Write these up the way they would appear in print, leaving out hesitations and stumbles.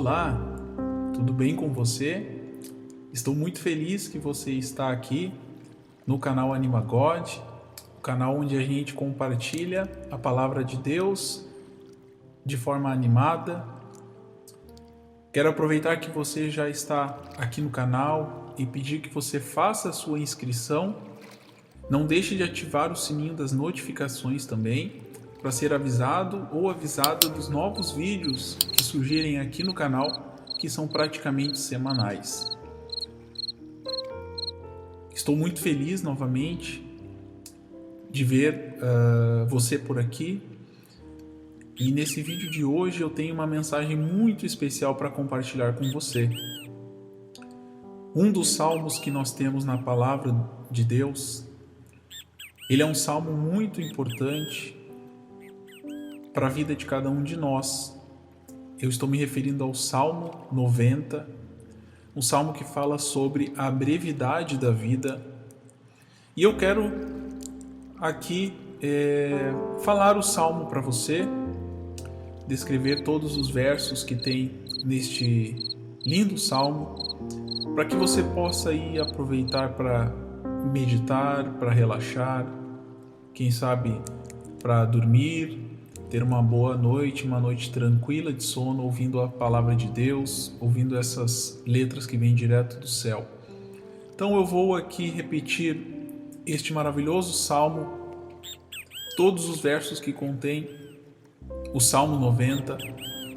Olá, tudo bem com você? Estou muito feliz que você está aqui no canal AnimaGod, o canal onde a gente compartilha a palavra de Deus de forma animada. Quero aproveitar que você já está aqui no canal e pedir que você faça a sua inscrição. Não deixe de ativar o sininho das notificações também, para ser avisado ou avisada dos novos vídeos que surgirem aqui no canal, que são praticamente semanais. Estou muito feliz novamente de ver você por aqui, e nesse vídeo de hoje eu tenho uma mensagem muito especial para compartilhar com você. Um dos salmos que nós temos na palavra de Deus, ele é um salmo muito importante para a vida de cada um de nós. Eu estou me referindo ao Salmo 90, um salmo que fala sobre a brevidade da vida. E eu quero aqui falar o salmo para você, descrever todos os versos que tem neste lindo salmo, para que você possa aí aproveitar para meditar, para relaxar, quem sabe para dormir, ter uma boa noite, uma noite tranquila de sono, ouvindo a palavra de Deus, ouvindo essas letras que vêm direto do céu. Então eu vou aqui repetir este maravilhoso salmo, todos os versos que contém o Salmo 90.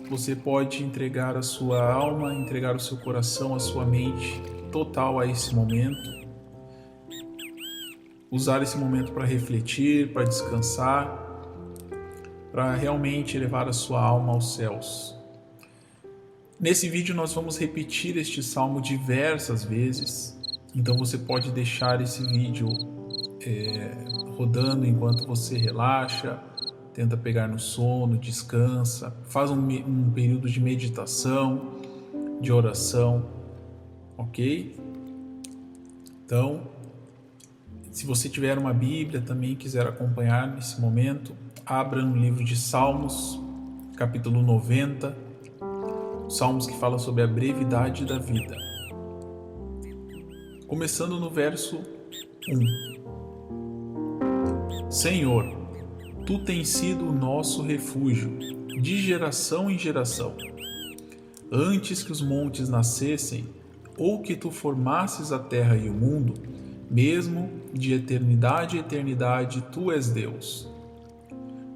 Você pode entregar a sua alma, entregar o seu coração, a sua mente total a esse momento. Usar esse momento para refletir, para descansar, para realmente levar a sua alma aos céus. Nesse vídeo nós vamos repetir este salmo diversas vezes, então você pode deixar esse vídeo rodando enquanto você relaxa, tenta pegar no sono, descansa, faz um período de meditação, de oração, ok? Então, se você tiver uma Bíblia também quiser acompanhar nesse momento, abra no livro de Salmos, capítulo 90, Salmos que fala sobre a brevidade da vida. Começando no verso 1. Senhor, Tu tens sido o nosso refúgio, de geração em geração. Antes que os montes nascessem, ou que Tu formasses a terra e o mundo, mesmo de eternidade a eternidade, Tu és Deus.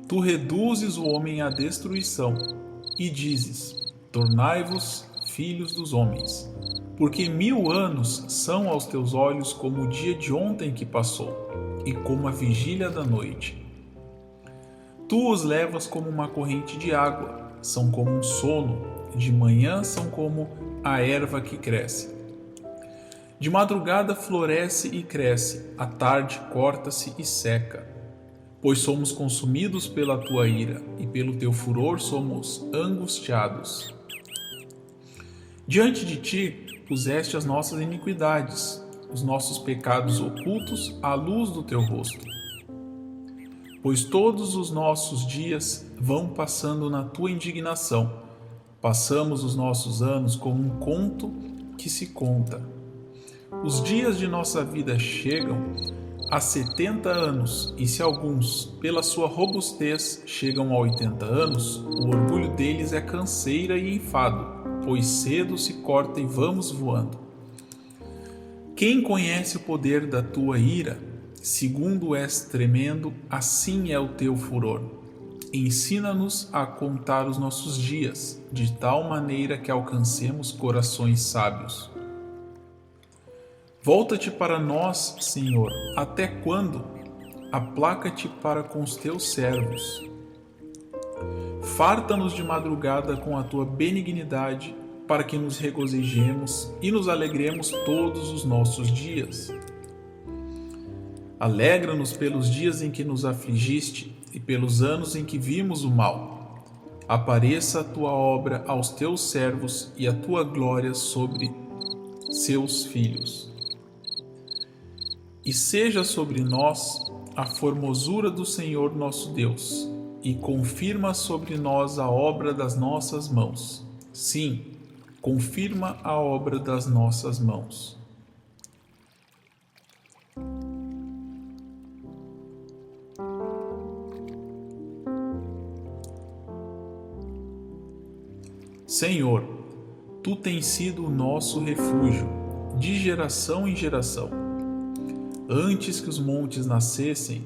Tu reduzes o homem à destruição e dizes: tornai-vos filhos dos homens, porque 1000 anos são aos teus olhos como o dia de ontem que passou, e como a vigília da noite. Tu os levas como uma corrente de água, são como um sono, de manhã são como a erva que cresce. De madrugada floresce e cresce, à tarde corta-se e seca. Pois somos consumidos pela tua ira, e pelo teu furor somos angustiados. Diante de ti puseste as nossas iniquidades, os nossos pecados ocultos à luz do teu rosto. Pois todos os nossos dias vão passando na tua indignação, passamos os nossos anos como um conto que se conta. Os dias de nossa vida chegam a 70 anos, e se alguns, pela sua robustez, chegam a 80 anos, o orgulho deles é canseira e enfado, pois cedo se corta e vamos voando. Quem conhece o poder da tua ira? Segundo és tremendo, assim é o teu furor. Ensina-nos a contar os nossos dias, de tal maneira que alcancemos corações sábios. Volta-te para nós, Senhor, até quando? Aplaca-te para com os teus servos. Farta-nos de madrugada com a tua benignidade, para que nos regozijemos e nos alegremos todos os nossos dias. Alegra-nos pelos dias em que nos afligiste e pelos anos em que vimos o mal. Apareça a tua obra aos teus servos e a tua glória sobre seus filhos. E seja sobre nós a formosura do Senhor nosso Deus, e confirma sobre nós a obra das nossas mãos. Sim, confirma a obra das nossas mãos. Senhor, Tu tens sido o nosso refúgio, de geração em geração. Antes que os montes nascessem,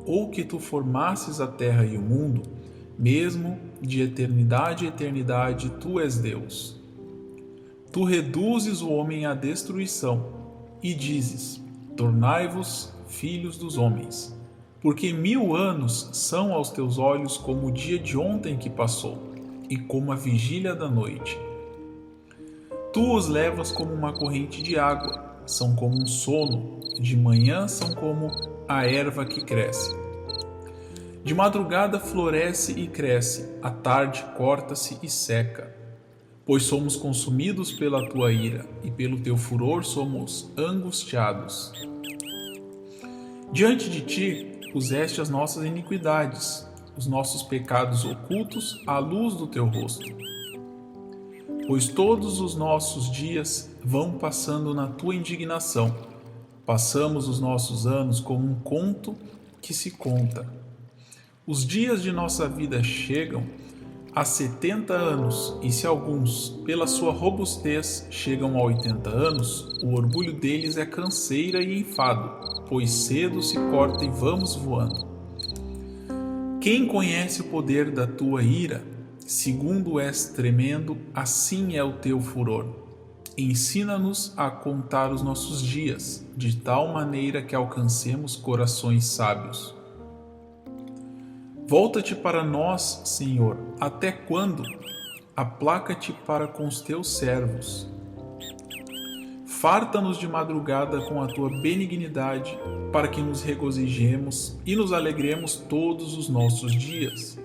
ou que Tu formasses a terra e o mundo, mesmo de eternidade a eternidade, Tu és Deus. Tu reduzes o homem à destruição e dizes: tornai-vos filhos dos homens, porque 1000 anos são aos teus olhos como o dia de ontem que passou, e como a vigília da noite. Tu os levas como uma corrente de água, são como um sono, de manhã são como a erva que cresce. De madrugada floresce e cresce, à tarde corta-se e seca. Pois somos consumidos pela tua ira, e pelo teu furor somos angustiados. Diante de ti puseste as nossas iniquidades, os nossos pecados ocultos à luz do teu rosto. Pois todos os nossos dias vão passando na tua indignação. Passamos os nossos anos como um conto que se conta. Os dias de nossa vida chegam a 70 anos, e se alguns, pela sua robustez, chegam a 80 anos, o orgulho deles é canseira e enfado, pois cedo se corta e vamos voando. Quem conhece o poder da tua ira? Segundo és tremendo, assim é o teu furor. Ensina-nos a contar os nossos dias, de tal maneira que alcancemos corações sábios. Volta-te para nós, Senhor, até quando? Aplaca-te para com os teus servos. Farta-nos de madrugada com a tua benignidade, para que nos regozijemos e nos alegremos todos os nossos dias.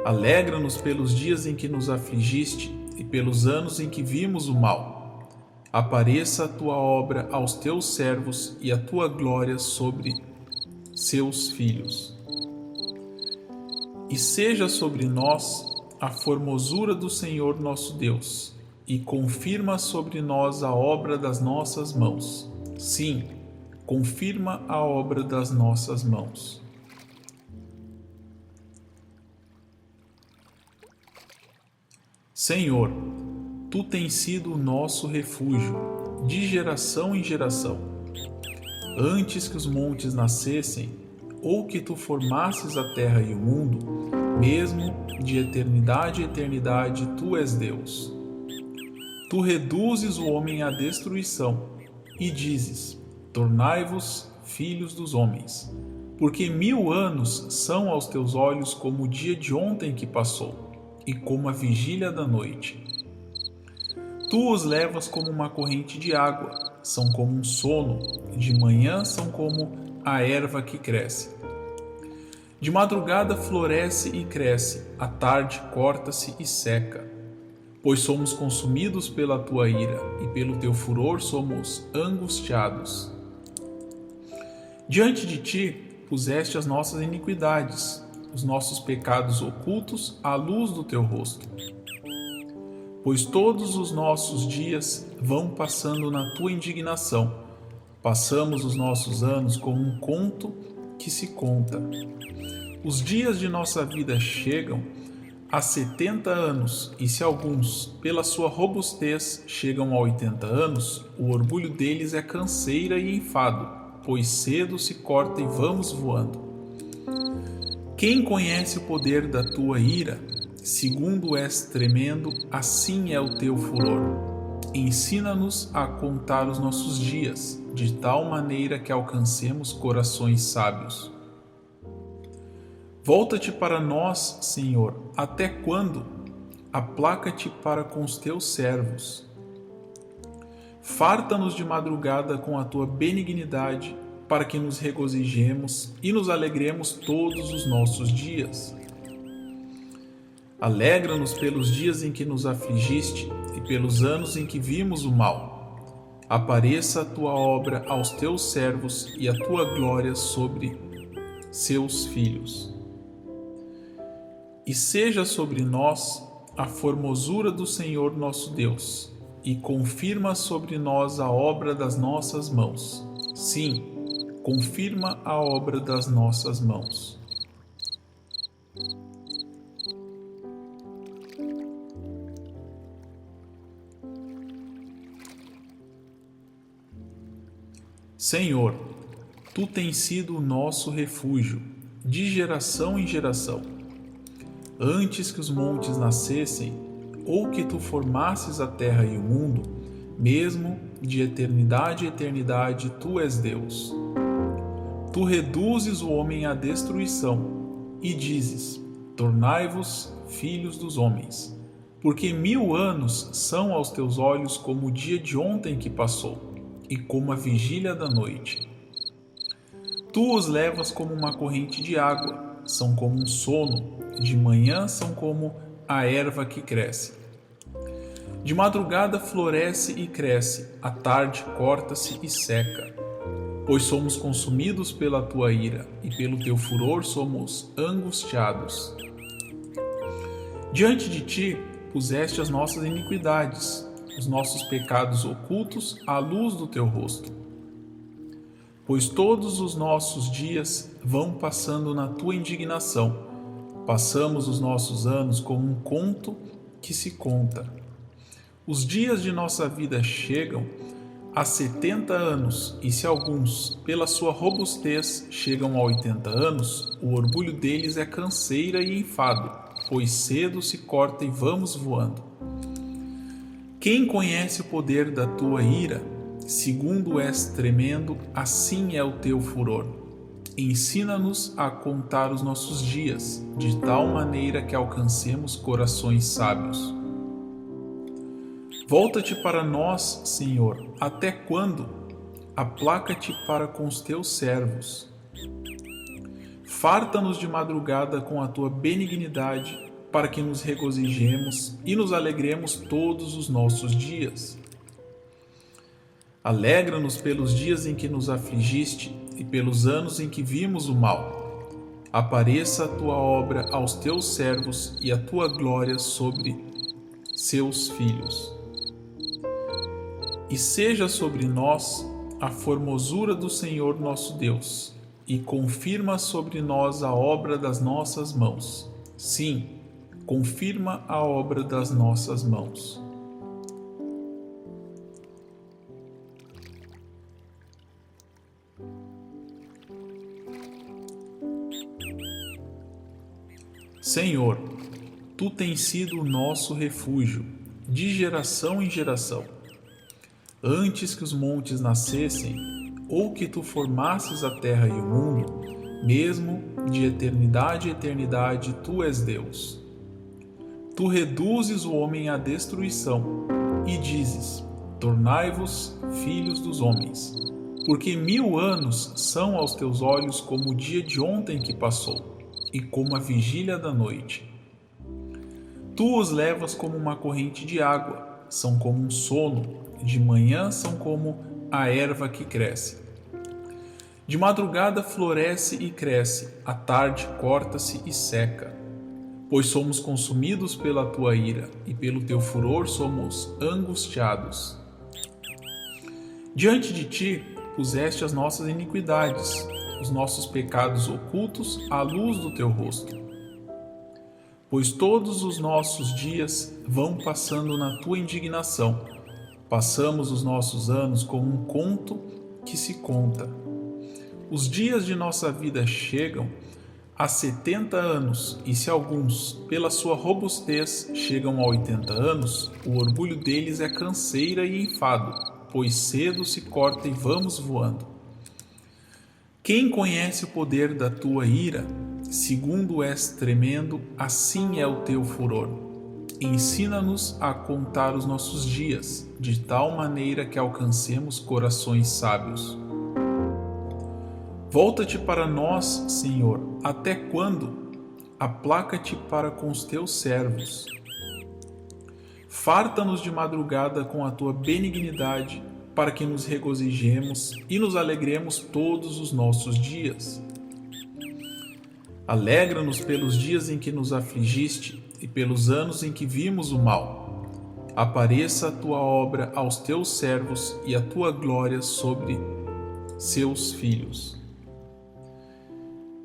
Alegra-nos pelos dias em que nos afligiste e pelos anos em que vimos o mal. Apareça a tua obra aos teus servos e a tua glória sobre seus filhos. E seja sobre nós a formosura do Senhor nosso Deus, e confirma sobre nós a obra das nossas mãos. Sim, confirma a obra das nossas mãos. Senhor, Tu tens sido o nosso refúgio, de geração em geração. Antes que os montes nascessem, ou que Tu formasses a terra e o mundo, mesmo de eternidade a eternidade, Tu és Deus. Tu reduzes o homem à destruição e dizes: tornai-vos filhos dos homens, porque 1000 anos são aos teus olhos como o dia de ontem que passou, e como a vigília da noite. Tu os levas como uma corrente de água, são como um sono, de manhã são como a erva que cresce. De madrugada floresce e cresce, à tarde corta-se e seca. Pois somos consumidos pela tua ira, e pelo teu furor somos angustiados. Diante de ti puseste as nossas iniquidades, os nossos pecados ocultos à luz do teu rosto. Pois todos os nossos dias vão passando na tua indignação. Passamos os nossos anos como um conto que se conta. Os dias de nossa vida chegam a 70 anos, e se alguns, pela sua robustez, chegam a 80 anos, o orgulho deles é canseira e enfado, pois cedo se corta e vamos voando. Quem conhece o poder da tua ira? Segundo és tremendo, assim é o teu furor. Ensina-nos a contar os nossos dias, de tal maneira que alcancemos corações sábios. Volta-te para nós, Senhor, até quando? Aplaca-te para com os teus servos. Farta-nos de madrugada com a tua benignidade, para que nos regozijemos e nos alegremos todos os nossos dias. Alegra-nos pelos dias em que nos afligiste e pelos anos em que vimos o mal. Apareça a tua obra aos teus servos e a tua glória sobre seus filhos. E seja sobre nós a formosura do Senhor nosso Deus, e confirma sobre nós a obra das nossas mãos. Sim, confirma a obra das nossas mãos. Senhor, Tu tens sido o nosso refúgio, de geração em geração. Antes que os montes nascessem, ou que Tu formasses a terra e o mundo, mesmo de eternidade a eternidade, Tu és Deus. Tu reduzes o homem à destruição, e dizes: tornai-vos filhos dos homens, porque 1000 anos são aos Teus olhos como o dia de ontem que passou, e como a vigília da noite. Tu os levas como uma corrente de água, são como um sono, de manhã são como a erva que cresce. De madrugada floresce e cresce, à tarde corta-se e seca. Pois somos consumidos pela Tua ira, e pelo Teu furor somos angustiados. Diante de Ti puseste as nossas iniquidades, os nossos pecados ocultos à luz do Teu rosto. Pois todos os nossos dias vão passando na Tua indignação. Passamos os nossos anos como um conto que se conta. Os dias de nossa vida chegam a 70 anos, e se alguns, pela sua robustez, chegam a 80 anos, o orgulho deles é canseira e enfado, pois cedo se corta e vamos voando. Quem conhece o poder da tua ira? Segundo és tremendo, assim é o teu furor. Ensina-nos a contar os nossos dias, de tal maneira que alcancemos corações sábios. Volta-te para nós, Senhor, até quando? Aplaca-te para com os teus servos. Farta-nos de madrugada com a tua benignidade, para que nos regozijemos e nos alegremos todos os nossos dias. Alegra-nos pelos dias em que nos afligiste e pelos anos em que vimos o mal. Apareça a tua obra aos teus servos e a tua glória sobre seus filhos. E seja sobre nós a formosura do Senhor nosso Deus, e confirma sobre nós a obra das nossas mãos. Sim, confirma a obra das nossas mãos. Senhor, Tu tens sido o nosso refúgio, de geração em geração. Antes que os montes nascessem, ou que Tu formasses a terra e o mundo, mesmo de eternidade a eternidade, Tu és Deus. Tu reduzes o homem à destruição, e dizes: tornai-vos filhos dos homens, porque 1000 anos são aos teus olhos como o dia de ontem que passou, e como a vigília da noite. Tu os levas como uma corrente de água, são como um sono, de manhã são como a erva que cresce. De madrugada floresce e cresce, à tarde corta-se e seca. Pois somos consumidos pela tua ira, e pelo teu furor somos angustiados. Diante de ti puseste as nossas iniquidades, os nossos pecados ocultos à luz do teu rosto. Pois todos os nossos dias vão passando na tua indignação. Passamos os nossos anos como um conto que se conta. Os dias de nossa vida chegam a 70 anos, e se alguns, pela sua robustez, chegam a 80 anos, o orgulho deles é canseira e enfado, pois cedo se corta e vamos voando. Quem conhece o poder da tua ira? Segundo és tremendo, assim é o teu furor. Ensina-nos a contar os nossos dias, de tal maneira que alcancemos corações sábios. Volta-te para nós, Senhor, até quando? Aplaca-te para com os teus servos. Farta-nos de madrugada com a tua benignidade, para que nos regozijemos e nos alegremos todos os nossos dias. Alegra-nos pelos dias em que nos afligiste e pelos anos em que vimos o mal. Apareça a tua obra aos teus servos e a tua glória sobre seus filhos.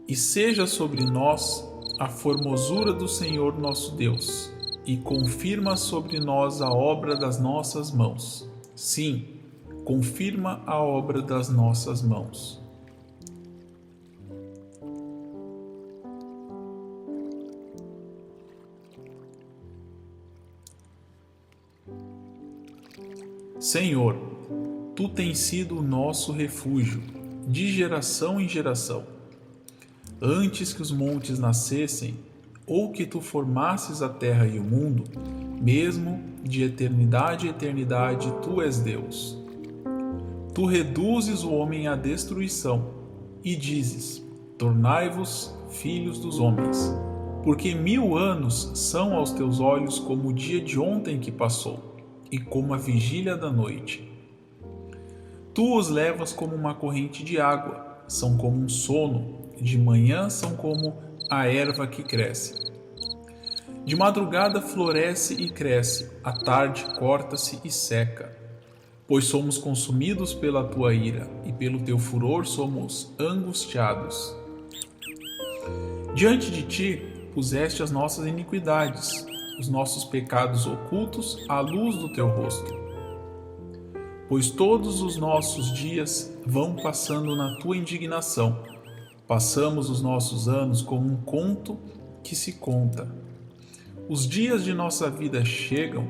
E seja sobre nós a formosura do Senhor nosso Deus, e confirma sobre nós a obra das nossas mãos. Sim, confirma a obra das nossas mãos. Senhor, Tu tens sido o nosso refúgio, de geração em geração. Antes que os montes nascessem, ou que Tu formasses a terra e o mundo, mesmo de eternidade a eternidade Tu és Deus. Tu reduzes o homem à destruição e dizes: tornai-vos filhos dos homens, porque 1000 anos são aos Teus olhos como o dia de ontem que passou, e como a vigília da noite. Tu os levas como uma corrente de água, são como um sono, de manhã são como a erva que cresce. De madrugada floresce e cresce, à tarde corta-se e seca. Pois somos consumidos pela Tua ira, e pelo Teu furor somos angustiados. Diante de Ti puseste as nossas iniquidades, os nossos pecados ocultos à luz do Teu rosto. Pois todos os nossos dias vão passando na Tua indignação. Passamos os nossos anos como um conto que se conta. Os dias de nossa vida chegam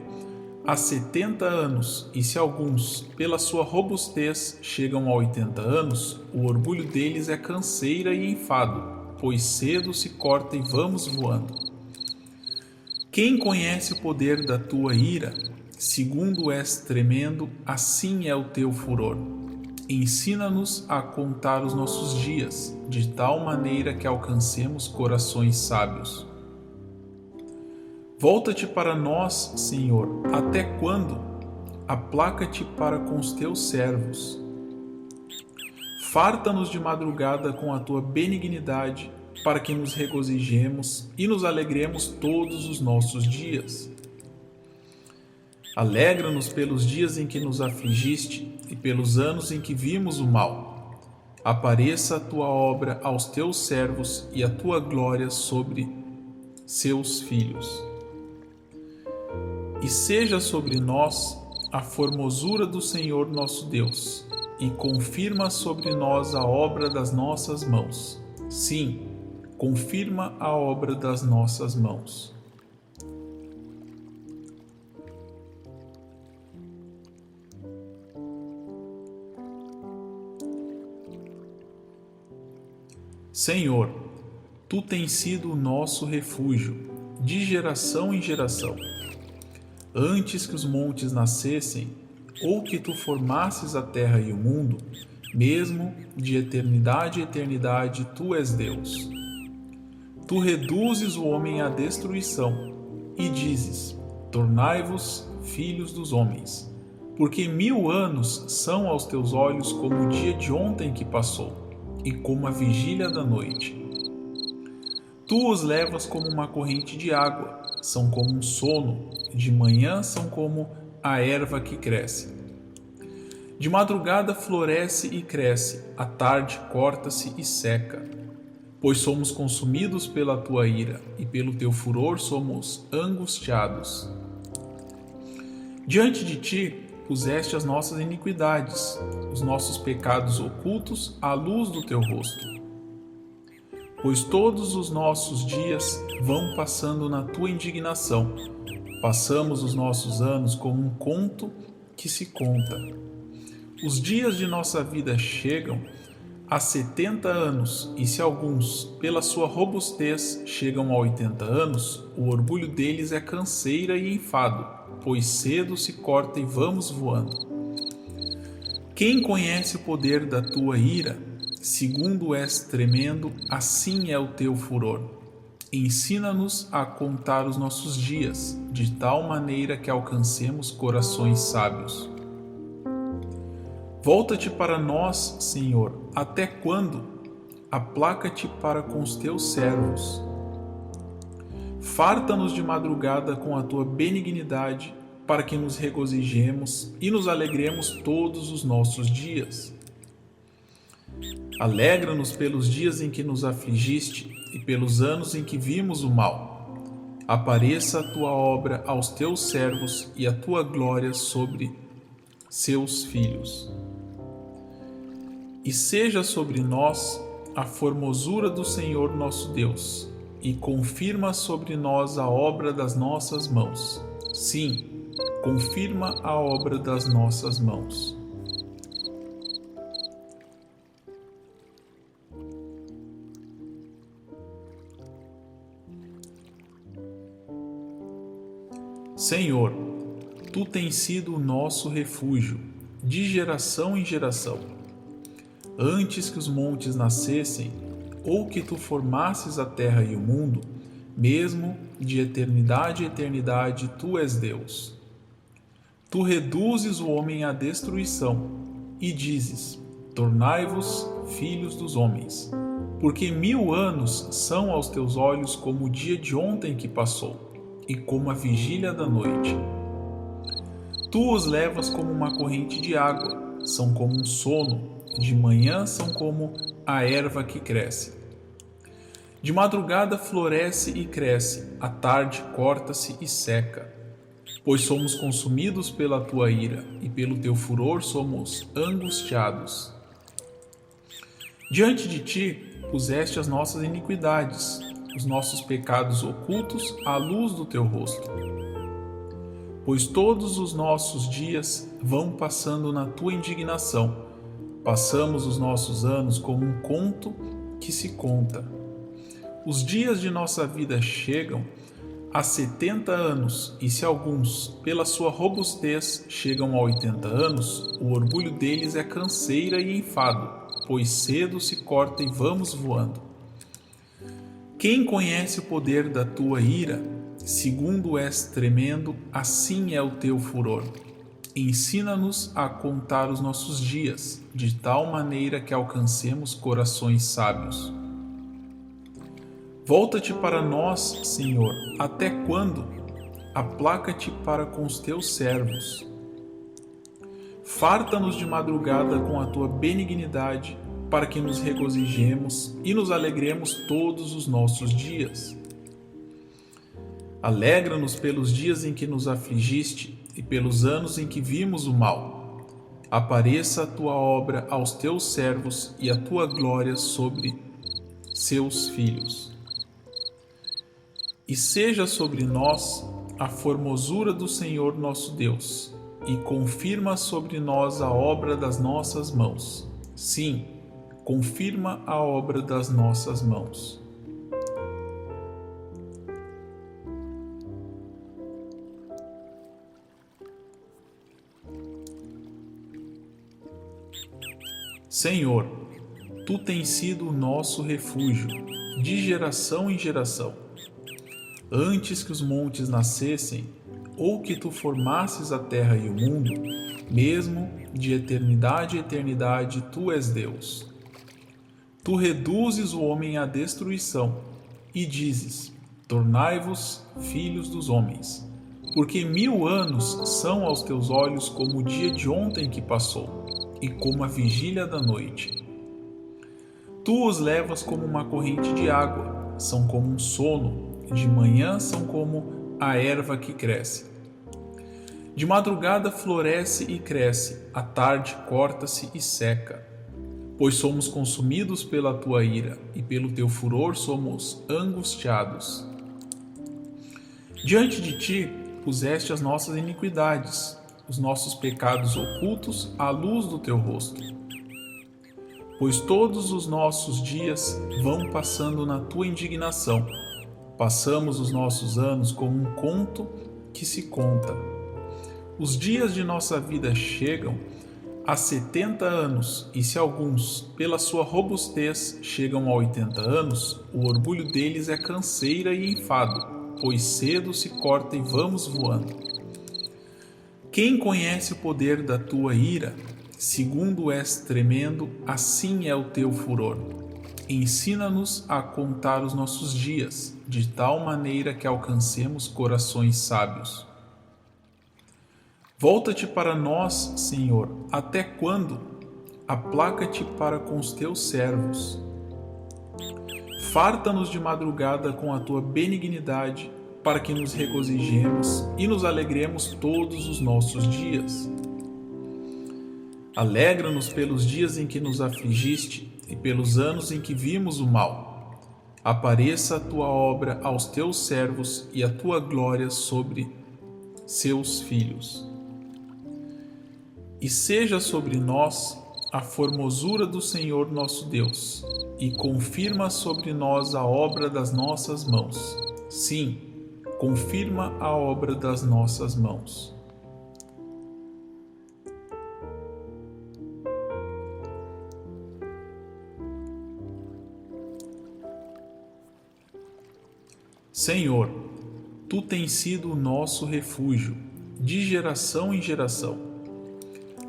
a 70 anos, e se alguns, pela sua robustez, chegam a 80 anos, o orgulho deles é canseira e enfado, pois cedo se corta e vamos voando. Quem conhece o poder da tua ira? Segundo és tremendo, assim é o teu furor. Ensina-nos a contar os nossos dias, de tal maneira que alcancemos corações sábios. Volta-te para nós, Senhor, até quando? Aplaca-te para com os teus servos. Farta-nos de madrugada com a tua benignidade, para que nos regozijemos e nos alegremos todos os nossos dias. Alegra-nos pelos dias em que nos afligiste e pelos anos em que vimos o mal. Apareça a tua obra aos teus servos e a tua glória sobre seus filhos. E seja sobre nós a formosura do Senhor nosso Deus, e confirma sobre nós a obra das nossas mãos. Sim, confirma a obra das nossas mãos. Senhor, Tu tens sido o nosso refúgio, de geração em geração. Antes que os montes nascessem, ou que Tu formasses a terra e o mundo, mesmo de eternidade a eternidade Tu és Deus. Tu reduzes o homem à destruição e dizes: tornai-vos filhos dos homens, porque 1000 anos são aos Teus olhos como o dia de ontem que passou, e como a vigília da noite. Tu os levas como uma corrente de água, são como um sono, de manhã são como a erva que cresce. De madrugada floresce e cresce, à tarde corta-se e seca. Pois somos consumidos pela tua ira, e pelo teu furor somos angustiados. Diante de ti puseste as nossas iniquidades, os nossos pecados ocultos à luz do teu rosto. Pois todos os nossos dias vão passando na tua indignação. Passamos os nossos anos como um conto que se conta. Os dias de nossa vida chegam a 70 anos, e se alguns, pela sua robustez, chegam a 80 anos, o orgulho deles é canseira e enfado, pois cedo se corta e vamos voando. Quem conhece o poder da tua ira? Segundo és tremendo, assim é o teu furor. Ensina-nos a contar os nossos dias, de tal maneira que alcancemos corações sábios. Volta-te para nós, Senhor, até quando? Aplaca-te para com os teus servos. Farta-nos de madrugada com a tua benignidade, para que nos regozijemos e nos alegremos todos os nossos dias. Alegra-nos pelos dias em que nos afligiste e pelos anos em que vimos o mal. Apareça a tua obra aos teus servos e a tua glória sobre seus filhos. E seja sobre nós a formosura do Senhor nosso Deus, e confirma sobre nós a obra das nossas mãos. Sim, confirma a obra das nossas mãos. Senhor, tu tens sido o nosso refúgio, de geração em geração. Antes que os montes nascessem, ou que tu formasses a terra e o mundo, mesmo de eternidade a eternidade, tu és Deus. Tu reduzes o homem à destruição e dizes: tornai-vos filhos dos homens, porque 1000 anos são aos teus olhos como o dia de ontem que passou, e como a vigília da noite. Tu os levas como uma corrente de água, são como um sono, de manhã são como a erva que cresce. De madrugada floresce e cresce, à tarde corta-se e seca. Pois somos consumidos pela tua ira, e pelo teu furor somos angustiados. Diante de ti puseste as nossas iniquidades, os nossos pecados ocultos à luz do teu rosto. Pois todos os nossos dias vão passando na tua indignação. Passamos os nossos anos como um conto que se conta. Os dias de nossa vida chegam a 70 anos, e se alguns, pela sua robustez, chegam a 80 anos, o orgulho deles é canseira e enfado, pois cedo se corta e vamos voando. Quem conhece o poder da tua ira, segundo és tremendo, assim é o teu furor. Ensina-nos a contar os nossos dias, de tal maneira que alcancemos corações sábios. Volta-te para nós, Senhor, até quando? Aplaca-te para com os teus servos. Farta-nos de madrugada com a tua benignidade, para que nos regozijemos e nos alegremos todos os nossos dias. Alegra-nos pelos dias em que nos afligiste e pelos anos em que vimos o mal. Apareça a tua obra aos teus servos e a tua glória sobre seus filhos. E seja sobre nós a formosura do Senhor nosso Deus, e confirma sobre nós a obra das nossas mãos. Sim, confirma a obra das nossas mãos. Senhor, tu tens sido o nosso refúgio, de geração em geração. Antes que os montes nascessem, ou que tu formasses a terra e o mundo, mesmo de eternidade a eternidade, tu és Deus. Tu reduzes o homem à destruição e dizes: tornai-vos filhos dos homens, porque 1000 anos são aos teus olhos como o dia de ontem que passou, e como a vigília da noite. Tu os levas como uma corrente de água, são como um sono, de manhã são como a erva que cresce. De madrugada floresce e cresce, à tarde corta-se e seca. Pois somos consumidos pela tua ira, e pelo teu furor somos angustiados. Diante de ti puseste as nossas iniquidades, os nossos pecados ocultos à luz do teu rosto. Pois todos os nossos dias vão passando na tua indignação. Passamos os nossos anos como um conto que se conta. Os dias de nossa vida chegam a 70 anos, e se alguns, pela sua robustez, chegam a 80 anos, o orgulho deles é canseira e enfado, pois cedo se corta e vamos voando. Quem conhece o poder da tua ira, segundo és tremendo, assim é o teu furor. ensina-nos a contar os nossos dias, de tal maneira que alcancemos corações sábios. Volta-te para nós, Senhor, até quando? Aplaca-te para com os teus servos. Farta-nos de madrugada com a tua benignidade, para que nos regozijemos e nos alegremos todos os nossos dias. Alegra-nos pelos dias em que nos afligiste e pelos anos em que vimos o mal. Apareça a tua obra aos teus servos e a tua glória sobre seus filhos. E seja sobre nós a formosura do Senhor nosso Deus, e confirma sobre nós a obra das nossas mãos. Sim, confirma a obra das nossas mãos. Senhor, Tu tens sido o nosso refúgio, de geração em geração.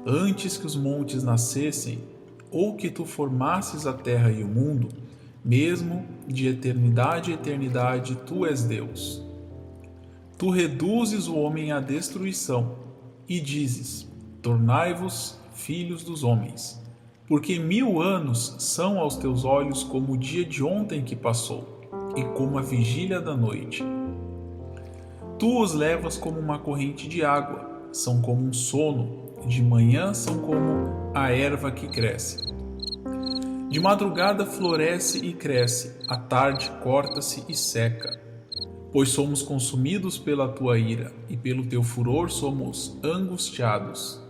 Antes que os montes nascessem, ou que Tu formasses a terra e o mundo, mesmo de eternidade a eternidade Tu és Deus. Tu reduzes o homem à destruição e dizes: tornai-vos filhos dos homens, porque 1000 anos são aos Teus olhos como o dia de ontem que passou, e como a vigília da noite. Tu os levas como uma corrente de água, são como um sono, de manhã são como a erva que cresce. De madrugada floresce e cresce, à tarde corta-se e seca. Pois somos consumidos pela tua ira, e pelo teu furor somos angustiados.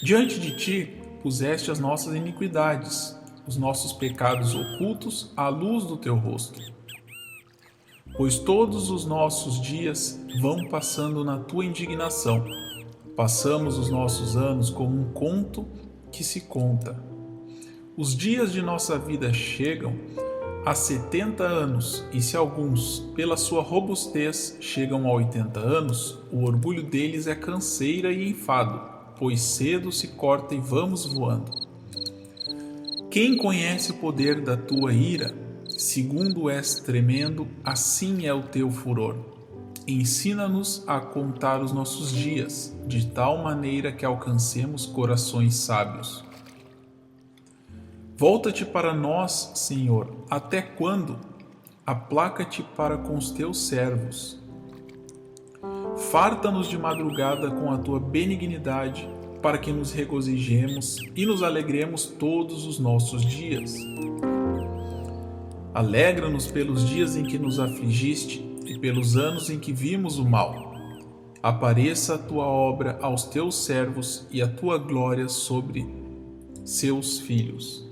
Diante de ti puseste as nossas iniquidades, os nossos pecados ocultos à luz do teu rosto. Pois todos os nossos dias vão passando na tua indignação. Passamos os nossos anos como um conto que se conta. Os dias de nossa vida chegam a 70 anos, e se alguns, pela sua robustez, chegam a 80 anos, o orgulho deles é canseira e enfado, pois cedo se corta e vamos voando. Quem conhece o poder da tua ira? Segundo és tremendo, assim é o teu furor. Ensina-nos a contar os nossos dias, de tal maneira que alcancemos corações sábios. Volta-te para nós, Senhor, até quando? Aplaca-te para com os teus servos. Farta-nos de madrugada com a tua benignidade, para que nos regozijemos e nos alegremos todos os nossos dias. Alegra-nos pelos dias em que nos afligiste e pelos anos em que vimos o mal. Apareça a tua obra aos teus servos e a tua glória sobre seus filhos.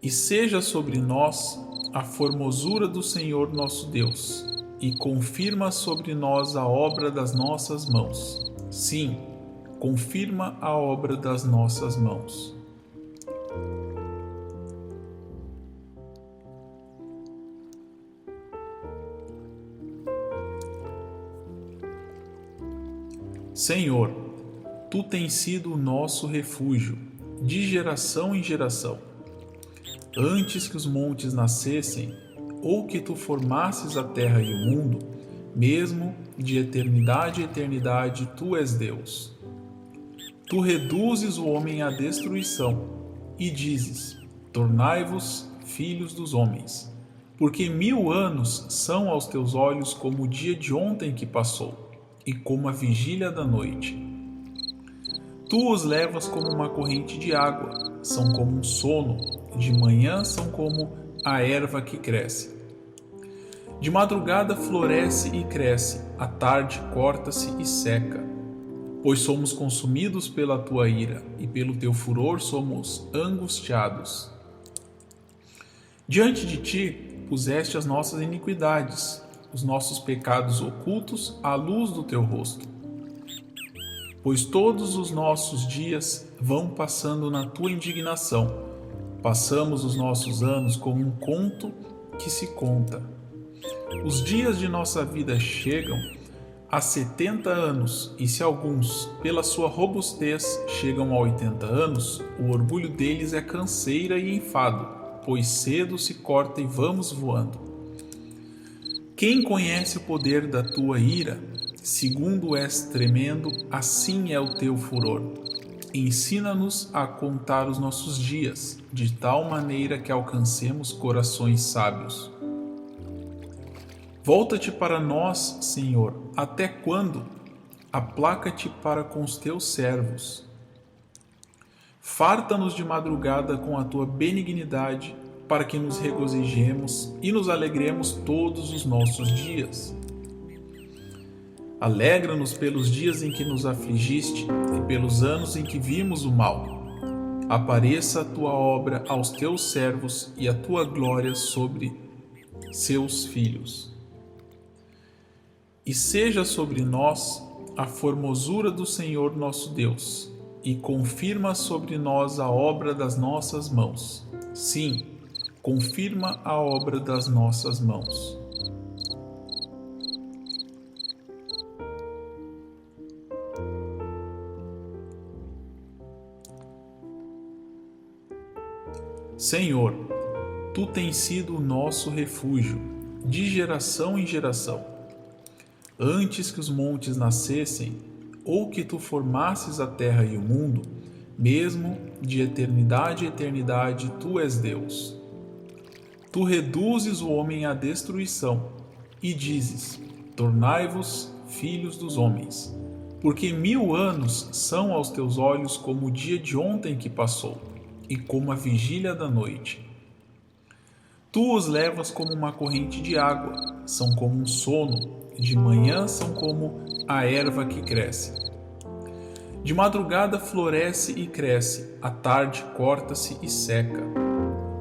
E seja sobre nós a formosura do Senhor nosso Deus, e confirma sobre nós a obra das nossas mãos. Sim, confirma a obra das nossas mãos. Senhor, Tu tens sido o nosso refúgio, de geração em geração. Antes que os montes nascessem, ou que Tu formasses a terra e o mundo, mesmo de eternidade a eternidade Tu és Deus. Tu reduzes o homem à destruição e dizes: tornai-vos filhos dos homens, porque 1000 anos são aos Teus olhos como o dia de ontem que passou, e como a vigília da noite. Tu os levas como uma corrente de água, são como um sono, de manhã são como a erva que cresce. De madrugada floresce e cresce, à tarde corta-se e seca. Pois somos consumidos pela tua ira, e pelo teu furor somos angustiados. Diante de ti puseste as nossas iniquidades, os nossos pecados ocultos à luz do teu rosto. Pois todos os nossos dias vão passando na tua indignação. Passamos os nossos anos como um conto que se conta. Os dias de nossa vida chegam há 70 anos, e se alguns, pela sua robustez, chegam a 80 anos, o orgulho deles é canseira e enfado, pois cedo se corta e vamos voando. Quem conhece o poder da tua ira? Segundo és tremendo, assim é o teu furor. Ensina-nos a contar os nossos dias, de tal maneira que alcancemos corações sábios. Volta-te para nós, Senhor, até quando? Aplaca-te para com os teus servos. Farta-nos de madrugada com a tua benignidade, para que nos regozijemos e nos alegremos todos os nossos dias. Alegra-nos pelos dias em que nos afligiste e pelos anos em que vimos o mal. Apareça a tua obra aos teus servos e a tua glória sobre seus filhos. E seja sobre nós a formosura do Senhor nosso Deus, e confirma sobre nós a obra das nossas mãos. Sim, confirma a obra das nossas mãos. Senhor, tu tens sido o nosso refúgio, de geração em geração. Antes que os montes nascessem, ou que tu formasses a terra e o mundo, mesmo de eternidade a eternidade, tu és Deus. Tu reduzes o homem à destruição e dizes: tornai-vos filhos dos homens, porque 1000 anos são aos teus olhos como o dia de ontem que passou, e como a vigília da noite. Tu os levas como uma corrente de água, são como um sono, de manhã são como a erva que cresce. De madrugada floresce e cresce, à tarde corta-se e seca.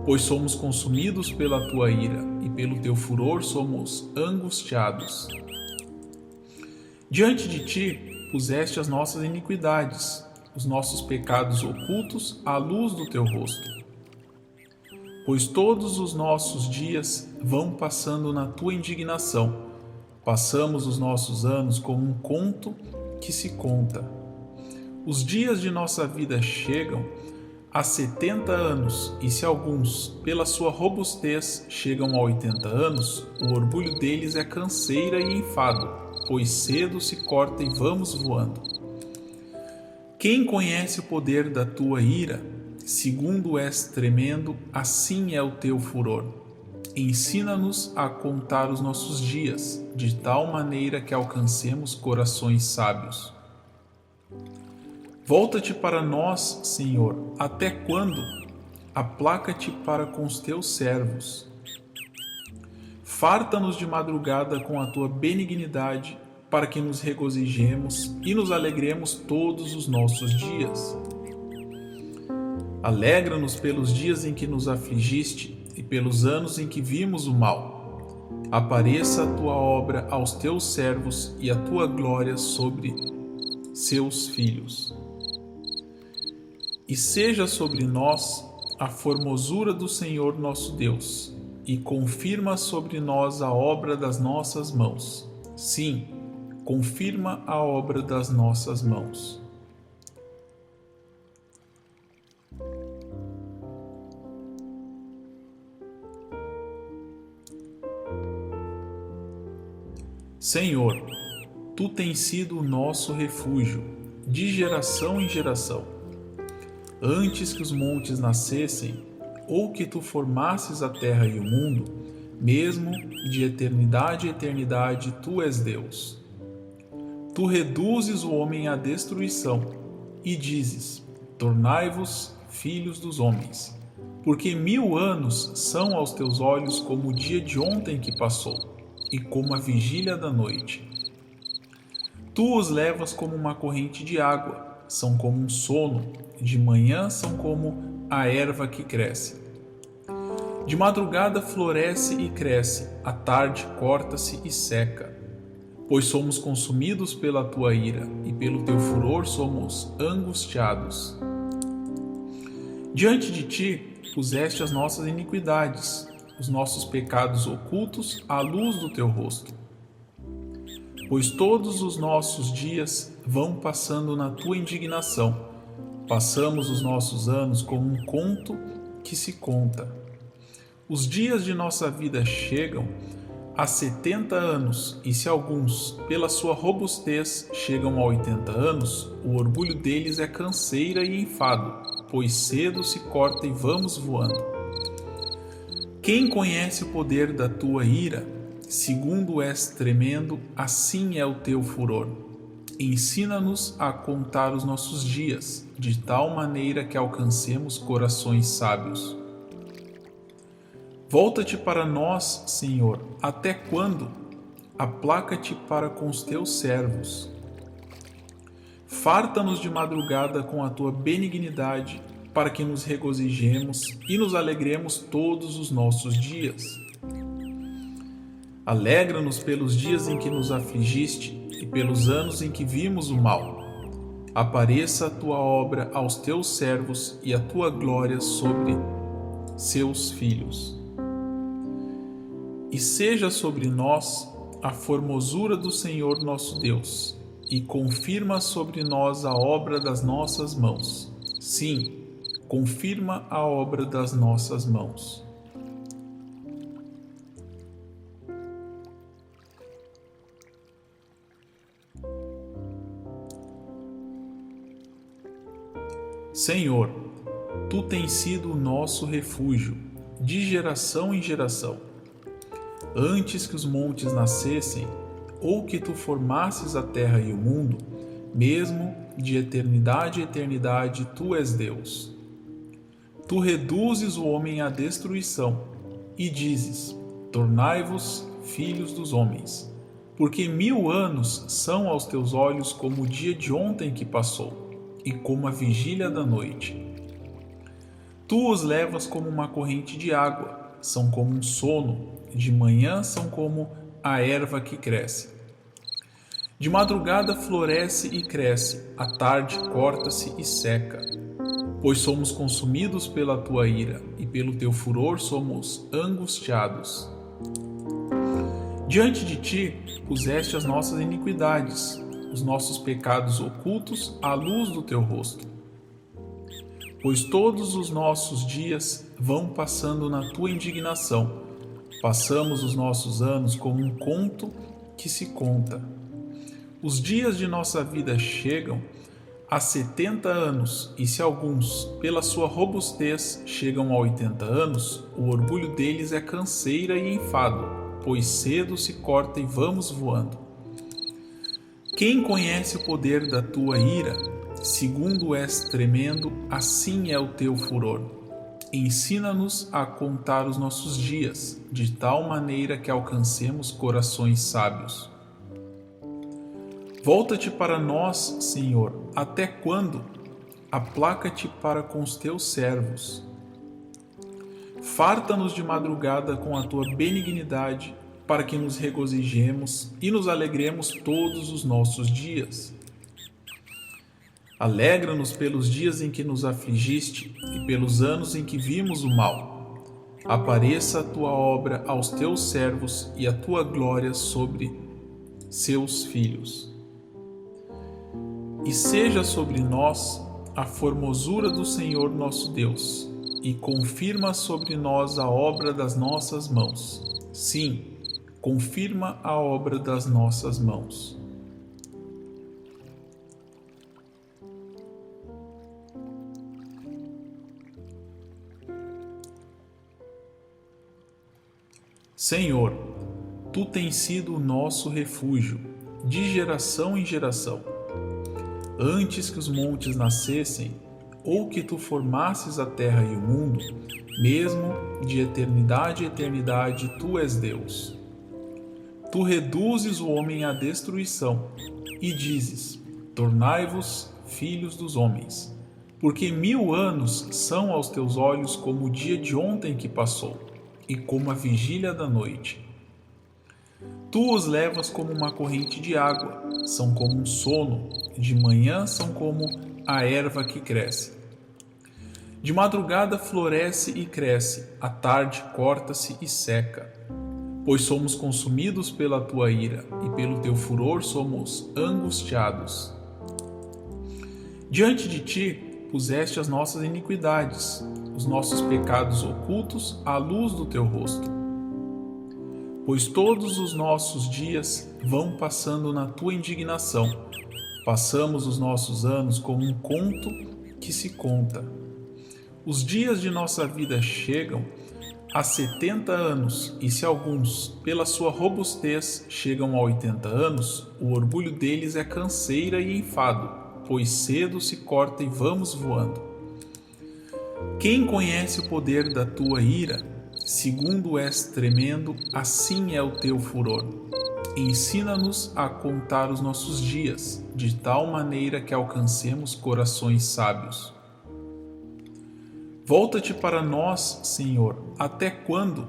Pois somos consumidos pela tua ira, e pelo teu furor somos angustiados. Diante de ti puseste as nossas iniquidades, os nossos pecados ocultos à luz do teu rosto. Pois todos os nossos dias vão passando na tua indignação. Passamos os nossos anos como um conto que se conta. Os dias de nossa vida chegam a 70 anos, e se alguns, pela sua robustez, chegam a 80 anos, o orgulho deles é canseira e enfado, pois cedo se corta e vamos voando. Quem conhece o poder da tua ira? Segundo és tremendo, assim é o teu furor. Ensina-nos a contar os nossos dias, de tal maneira que alcancemos corações sábios. Volta-te para nós, Senhor, até quando? Aplaca-te para com os teus servos. Farta-nos de madrugada com a tua benignidade, para que nos regozijemos e nos alegremos todos os nossos dias. Alegra-nos pelos dias em que nos afligiste e pelos anos em que vimos o mal. Apareça a tua obra aos teus servos e a tua glória sobre seus filhos. E seja sobre nós a formosura do Senhor nosso Deus, e confirma sobre nós a obra das nossas mãos. Sim, confirma a obra das nossas mãos. Senhor, tu tens sido o nosso refúgio, de geração em geração. Antes que os montes nascessem, ou que tu formasses a terra e o mundo, mesmo de eternidade a eternidade, tu és Deus. Tu reduzes o homem à destruição e dizes: tornai-vos filhos dos homens, porque 1000 anos são aos teus olhos como o dia de ontem que passou, e como a vigília da noite. Tu os levas como uma corrente de água, são como um sono, de manhã são como a erva que cresce. De madrugada floresce e cresce, à tarde corta-se e seca. Pois somos consumidos pela tua ira, e pelo teu furor somos angustiados. Diante de ti puseste as nossas iniquidades, os nossos pecados ocultos à luz do teu rosto. Pois todos os nossos dias vão passando na tua indignação. Passamos os nossos anos como um conto que se conta. Os dias de nossa vida chegam a 70 anos, e se alguns, pela sua robustez, chegam a 80 anos, o orgulho deles é canseira e enfado, pois cedo se corta e vamos voando. Quem conhece o poder da tua ira, segundo és tremendo, assim é o teu furor. Ensina-nos a contar os nossos dias, de tal maneira que alcancemos corações sábios. Volta-te para nós, Senhor, até quando? Aplaca-te para com os teus servos. Farta-nos de madrugada com a tua benignidade, para que nos regozijemos e nos alegremos todos os nossos dias. Alegra-nos pelos dias em que nos afligiste e pelos anos em que vimos o mal. Apareça a tua obra aos teus servos e a tua glória sobre seus filhos. E seja sobre nós a formosura do Senhor nosso Deus, e confirma sobre nós a obra das nossas mãos. Sim, confirma a obra das nossas mãos. Senhor, tu tens sido o nosso refúgio, de geração em geração. Antes que os montes nascessem, ou que tu formasses a terra e o mundo, mesmo de eternidade a eternidade, tu és Deus. Tu reduzes o homem à destruição e dizes: tornai-vos filhos dos homens, porque 1000 anos são aos teus olhos como o dia de ontem que passou, e como a vigília da noite. Tu os levas como uma corrente de água, são como um sono, de manhã são como a erva que cresce. De madrugada floresce e cresce, à tarde corta-se e seca. Pois somos consumidos pela tua ira, e pelo teu furor somos angustiados. Diante de ti puseste as nossas iniquidades, os nossos pecados ocultos à luz do teu rosto. Pois todos os nossos dias vão passando na tua indignação. Passamos os nossos anos como um conto que se conta. Os dias de nossa vida chegam a 70 anos, e se alguns, pela sua robustez, chegam a 80 anos, o orgulho deles é canseira e enfado, pois cedo se corta e vamos voando. Quem conhece o poder da tua ira, segundo és tremendo, assim é o teu furor. Ensina-nos a contar os nossos dias, de tal maneira que alcancemos corações sábios. Volta-te para nós, Senhor, até quando? Aplaca-te para com os teus servos. Farta-nos de madrugada com a tua benignidade, para que nos regozijemos e nos alegremos todos os nossos dias. Alegra-nos pelos dias em que nos afligiste e pelos anos em que vimos o mal. Apareça a tua obra aos teus servos e a tua glória sobre seus filhos. E seja sobre nós a formosura do Senhor nosso Deus, e confirma sobre nós a obra das nossas mãos. Sim, confirma a obra das nossas mãos. Senhor, tu tens sido o nosso refúgio, de geração em geração. Antes que os montes nascessem, ou que tu formasses a terra e o mundo, mesmo de eternidade a eternidade, tu és Deus. Tu reduzes o homem à destruição e dizes: tornai-vos filhos dos homens, porque 1000 anos são aos teus olhos como o dia de ontem que passou, e como a vigília da noite. Tu os levas como uma corrente de água, são como um sono, de manhã são como a erva que cresce. De madrugada floresce e cresce, à tarde corta-se e seca. pois somos consumidos pela tua ira, e pelo teu furor somos angustiados. Diante de ti puseste as nossas iniquidades, os nossos pecados ocultos à luz do teu rosto. Pois todos os nossos dias vão passando na tua indignação. Passamos os nossos anos como um conto que se conta. Os dias de nossa vida chegam a 70 anos, e se alguns, pela sua robustez, chegam a 80 anos, o orgulho deles é canseira e enfado, pois cedo se corta e vamos voando. Quem conhece o poder da tua ira? Segundo és tremendo, assim é o teu furor. Ensina-nos a contar os nossos dias, de tal maneira que alcancemos corações sábios. Volta-te para nós, Senhor, até quando?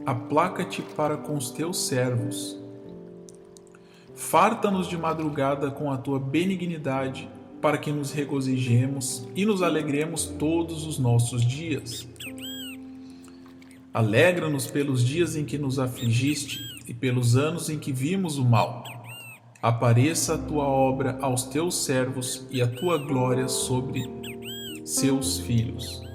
Aplaca-te para com os teus servos. Farta-nos de madrugada com a tua benignidade, para que nos regozijemos e nos alegremos todos os nossos dias. Alegra-nos pelos dias em que nos afligiste e pelos anos em que vimos o mal. Apareça a tua obra aos teus servos e a tua glória sobre seus filhos.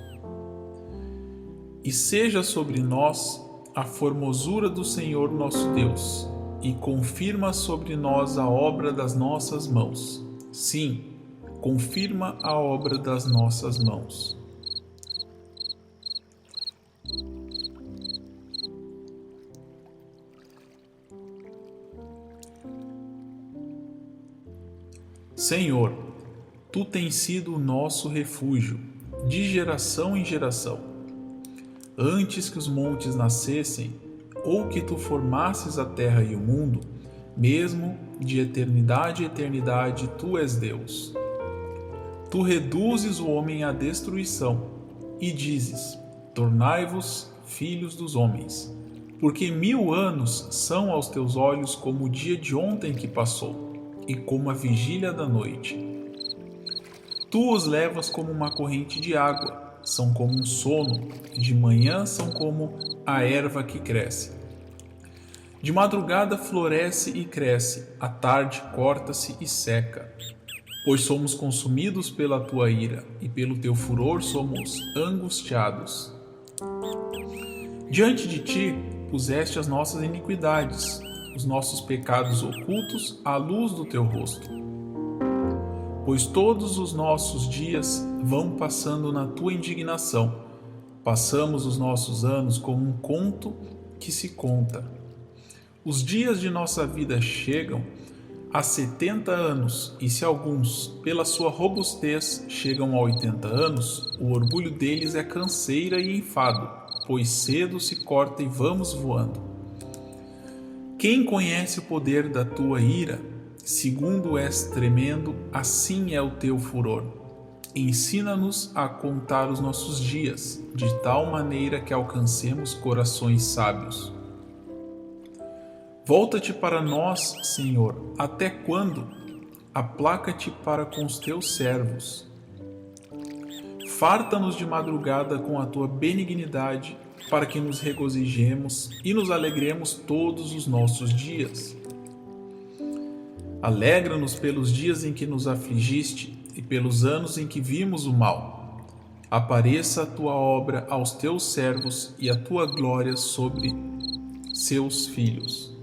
E seja sobre nós a formosura do Senhor nosso Deus, e confirma sobre nós a obra das nossas mãos. Sim, confirma a obra das nossas mãos. Senhor, tu tens sido o nosso refúgio, de geração em geração. Antes que os montes nascessem, ou que tu formasses a terra e o mundo, mesmo de eternidade a eternidade, tu és Deus. Tu reduzes o homem à destruição, e dizes: tornai-vos filhos dos homens, porque 1000 anos são aos teus olhos como o dia de ontem que passou, e como a vigília da noite. Tu os levas como uma corrente de água, são como um sono, e de manhã são como a erva que cresce. De madrugada floresce e cresce, à tarde corta-se e seca. Pois somos consumidos pela tua ira, e pelo teu furor somos angustiados. Diante de ti puseste as nossas iniquidades, os nossos pecados ocultos à luz do teu rosto. Pois todos os nossos dias vão passando na tua indignação. Passamos os nossos anos como um conto que se conta. Os dias de nossa vida chegam a 70 anos, e se alguns, pela sua robustez, chegam a 80 anos, o orgulho deles é canseira e enfado, pois cedo se corta e vamos voando. Quem conhece o poder da tua ira? Segundo és tremendo, assim é o teu furor. Ensina-nos a contar os nossos dias, de tal maneira que alcancemos corações sábios. Volta-te para nós, Senhor, até quando? Aplaca-te para com os teus servos. Farta-nos de madrugada com a tua benignidade, para que nos regozijemos e nos alegremos todos os nossos dias. Alegra-nos pelos dias em que nos afligiste e pelos anos em que vimos o mal. Apareça a tua obra aos teus servos e a tua glória sobre seus filhos.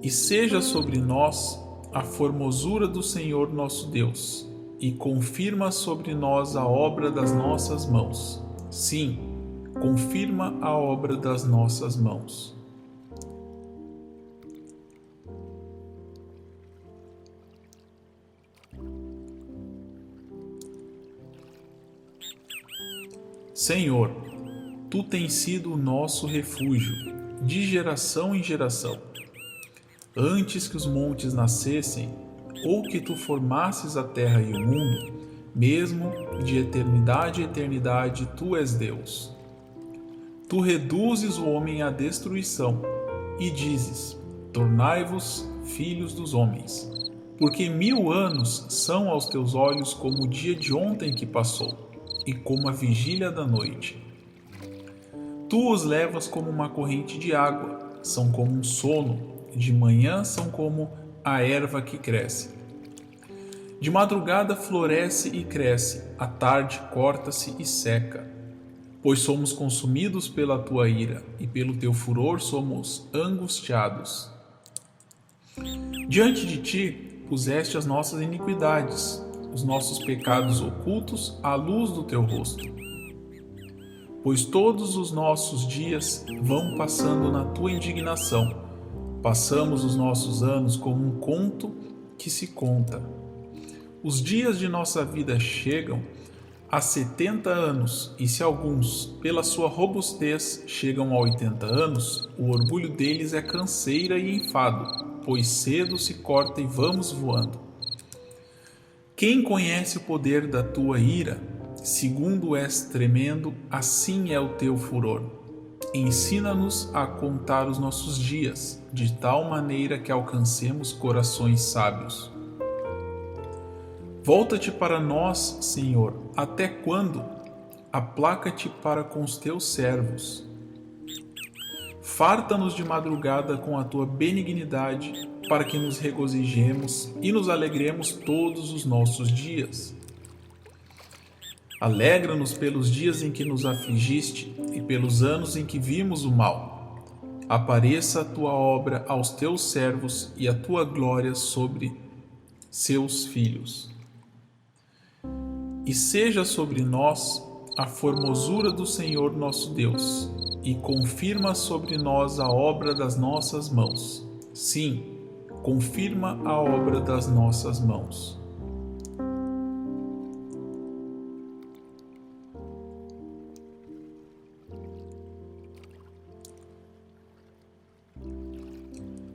E seja sobre nós a formosura do Senhor nosso Deus, e confirma sobre nós a obra das nossas mãos. Sim, confirma a obra das nossas mãos. Senhor, tu tens sido o nosso refúgio, de geração em geração. Antes que os montes nascessem, ou que tu formasses a terra e o mundo, mesmo de eternidade a eternidade, tu és Deus. Tu reduzes o homem à destruição, e dizes: tornai-vos filhos dos homens, porque 1000 anos são aos teus olhos como o dia de ontem que passou, e como a vigília da noite. Tu os levas como uma corrente de água, são como um sono, de manhã são como a erva que cresce. De madrugada floresce e cresce, à tarde corta-se e seca. Pois somos consumidos pela tua ira, e pelo teu furor somos angustiados. Diante de ti puseste as nossas iniquidades, os nossos pecados ocultos à luz do teu rosto. Pois todos os nossos dias vão passando na tua indignação. Passamos os nossos anos como um conto que se conta. Os dias de nossa vida chegam a 70 anos, e se alguns, pela sua robustez, chegam a 80 anos, o orgulho deles é canseira e enfado, pois cedo se corta e vamos voando. Quem conhece o poder da tua ira? Segundo és tremendo, assim é o teu furor. Ensina-nos a contar os nossos dias, de tal maneira que alcancemos corações sábios. Volta-te para nós, Senhor, até quando? Aplaca-te para com os teus servos. Farta-nos de madrugada com a tua benignidade, para que nos regozijemos e nos alegremos todos os nossos dias. Alegra-nos pelos dias em que nos afligiste e pelos anos em que vimos o mal. Apareça a tua obra aos teus servos e a tua glória sobre seus filhos. E seja sobre nós a formosura do Senhor nosso Deus, e confirma sobre nós a obra das nossas mãos. Sim, confirma a obra das nossas mãos.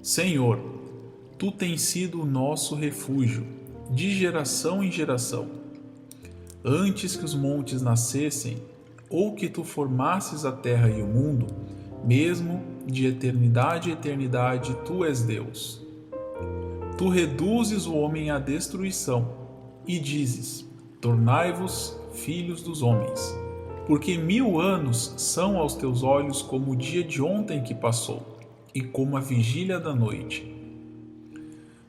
Senhor, tu tens sido o nosso refúgio, de geração em geração. Antes que os montes nascessem, ou que tu formasses a terra e o mundo, mesmo de eternidade a eternidade, tu és Deus. Tu reduzes o homem à destruição e dizes: tornai-vos filhos dos homens, porque 1000 anos são aos teus olhos como o dia de ontem que passou, e como a vigília da noite.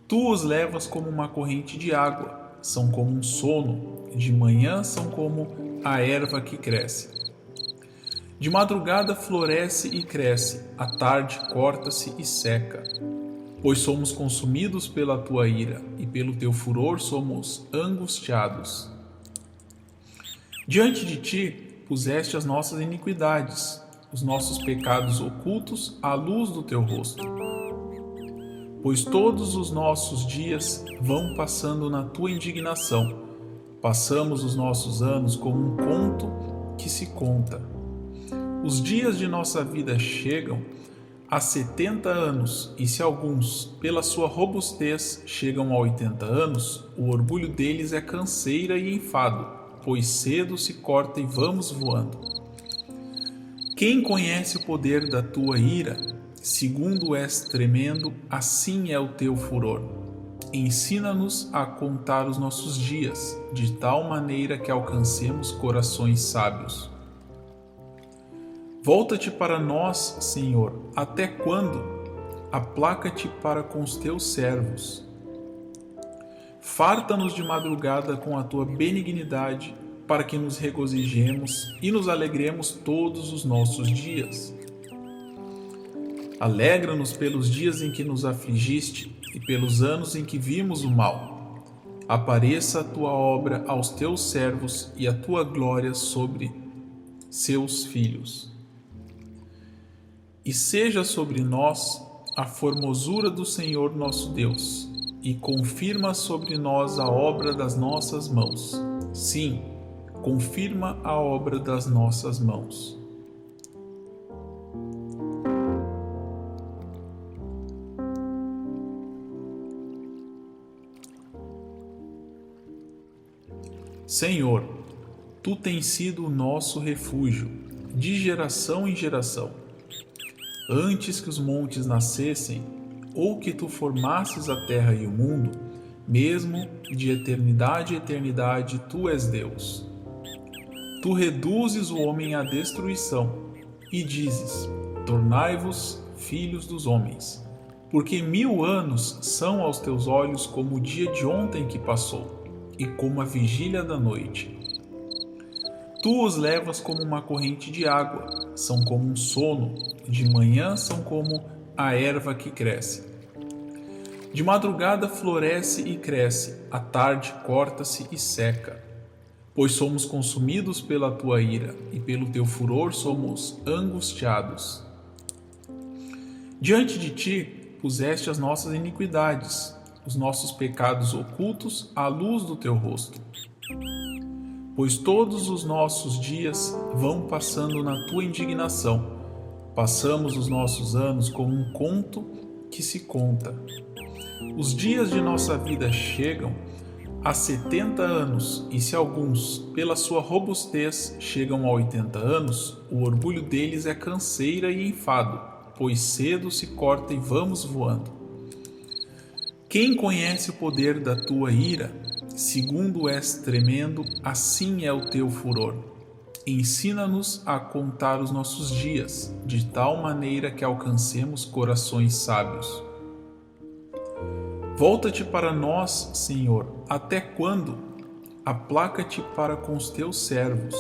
Tu os levas como uma corrente de água, são como um sono, de manhã são como a erva que cresce. De madrugada floresce e cresce, à tarde corta-se e seca. Pois somos consumidos pela tua ira, e pelo teu furor somos angustiados. Diante de ti puseste as nossas iniquidades, os nossos pecados ocultos à luz do teu rosto. Pois todos os nossos dias vão passando na tua indignação. Passamos os nossos anos como um conto que se conta. Os dias de nossa vida chegam a 70 anos, e se alguns, pela sua robustez, chegam a 80 anos, o orgulho deles é canseira e enfado, pois cedo se corta e vamos voando. Quem conhece o poder da tua ira? Segundo és tremendo, assim é o teu furor. Ensina-nos a contar os nossos dias, de tal maneira que alcancemos corações sábios. Volta-te para nós, Senhor, até quando? Aplaca-te para com os teus servos. Farta-nos de madrugada com a tua benignidade, para que nos regozijemos e nos alegremos todos os nossos dias. Alegra-nos pelos dias em que nos afligiste e pelos anos em que vimos o mal. Apareça a tua obra aos teus servos e a tua glória sobre seus filhos. E seja sobre nós a formosura do Senhor nosso Deus, e confirma sobre nós a obra das nossas mãos. Sim, confirma a obra das nossas mãos. Senhor, tu tens sido o nosso refúgio, de geração em geração. Antes que os montes nascessem, ou que tu formasses a terra e o mundo, mesmo de eternidade a eternidade, tu és Deus. Tu reduzes o homem à destruição e dizes: tornai-vos filhos dos homens, porque 1000 anos são aos teus olhos como o dia de ontem que passou, e como a vigília da noite. Tu os levas como uma corrente de água, são como um sono, de manhã são como a erva que cresce. De madrugada floresce e cresce, à tarde corta-se e seca. Pois somos consumidos pela tua ira, e pelo teu furor somos angustiados. Diante de ti puseste as nossas iniquidades, os nossos pecados ocultos à luz do teu rosto. Pois todos os nossos dias vão passando na tua indignação. Passamos os nossos anos como um conto que se conta. Os dias de nossa vida chegam a 70 anos, e se alguns, pela sua robustez, chegam a 80 anos, o orgulho deles é canseira e enfado, pois cedo se corta e vamos voando. Quem conhece o poder da tua ira? Segundo és tremendo, assim é o teu furor. Ensina-nos a contar os nossos dias, de tal maneira que alcancemos corações sábios. Volta-te para nós, Senhor, até quando? Aplaca-te para com os teus servos.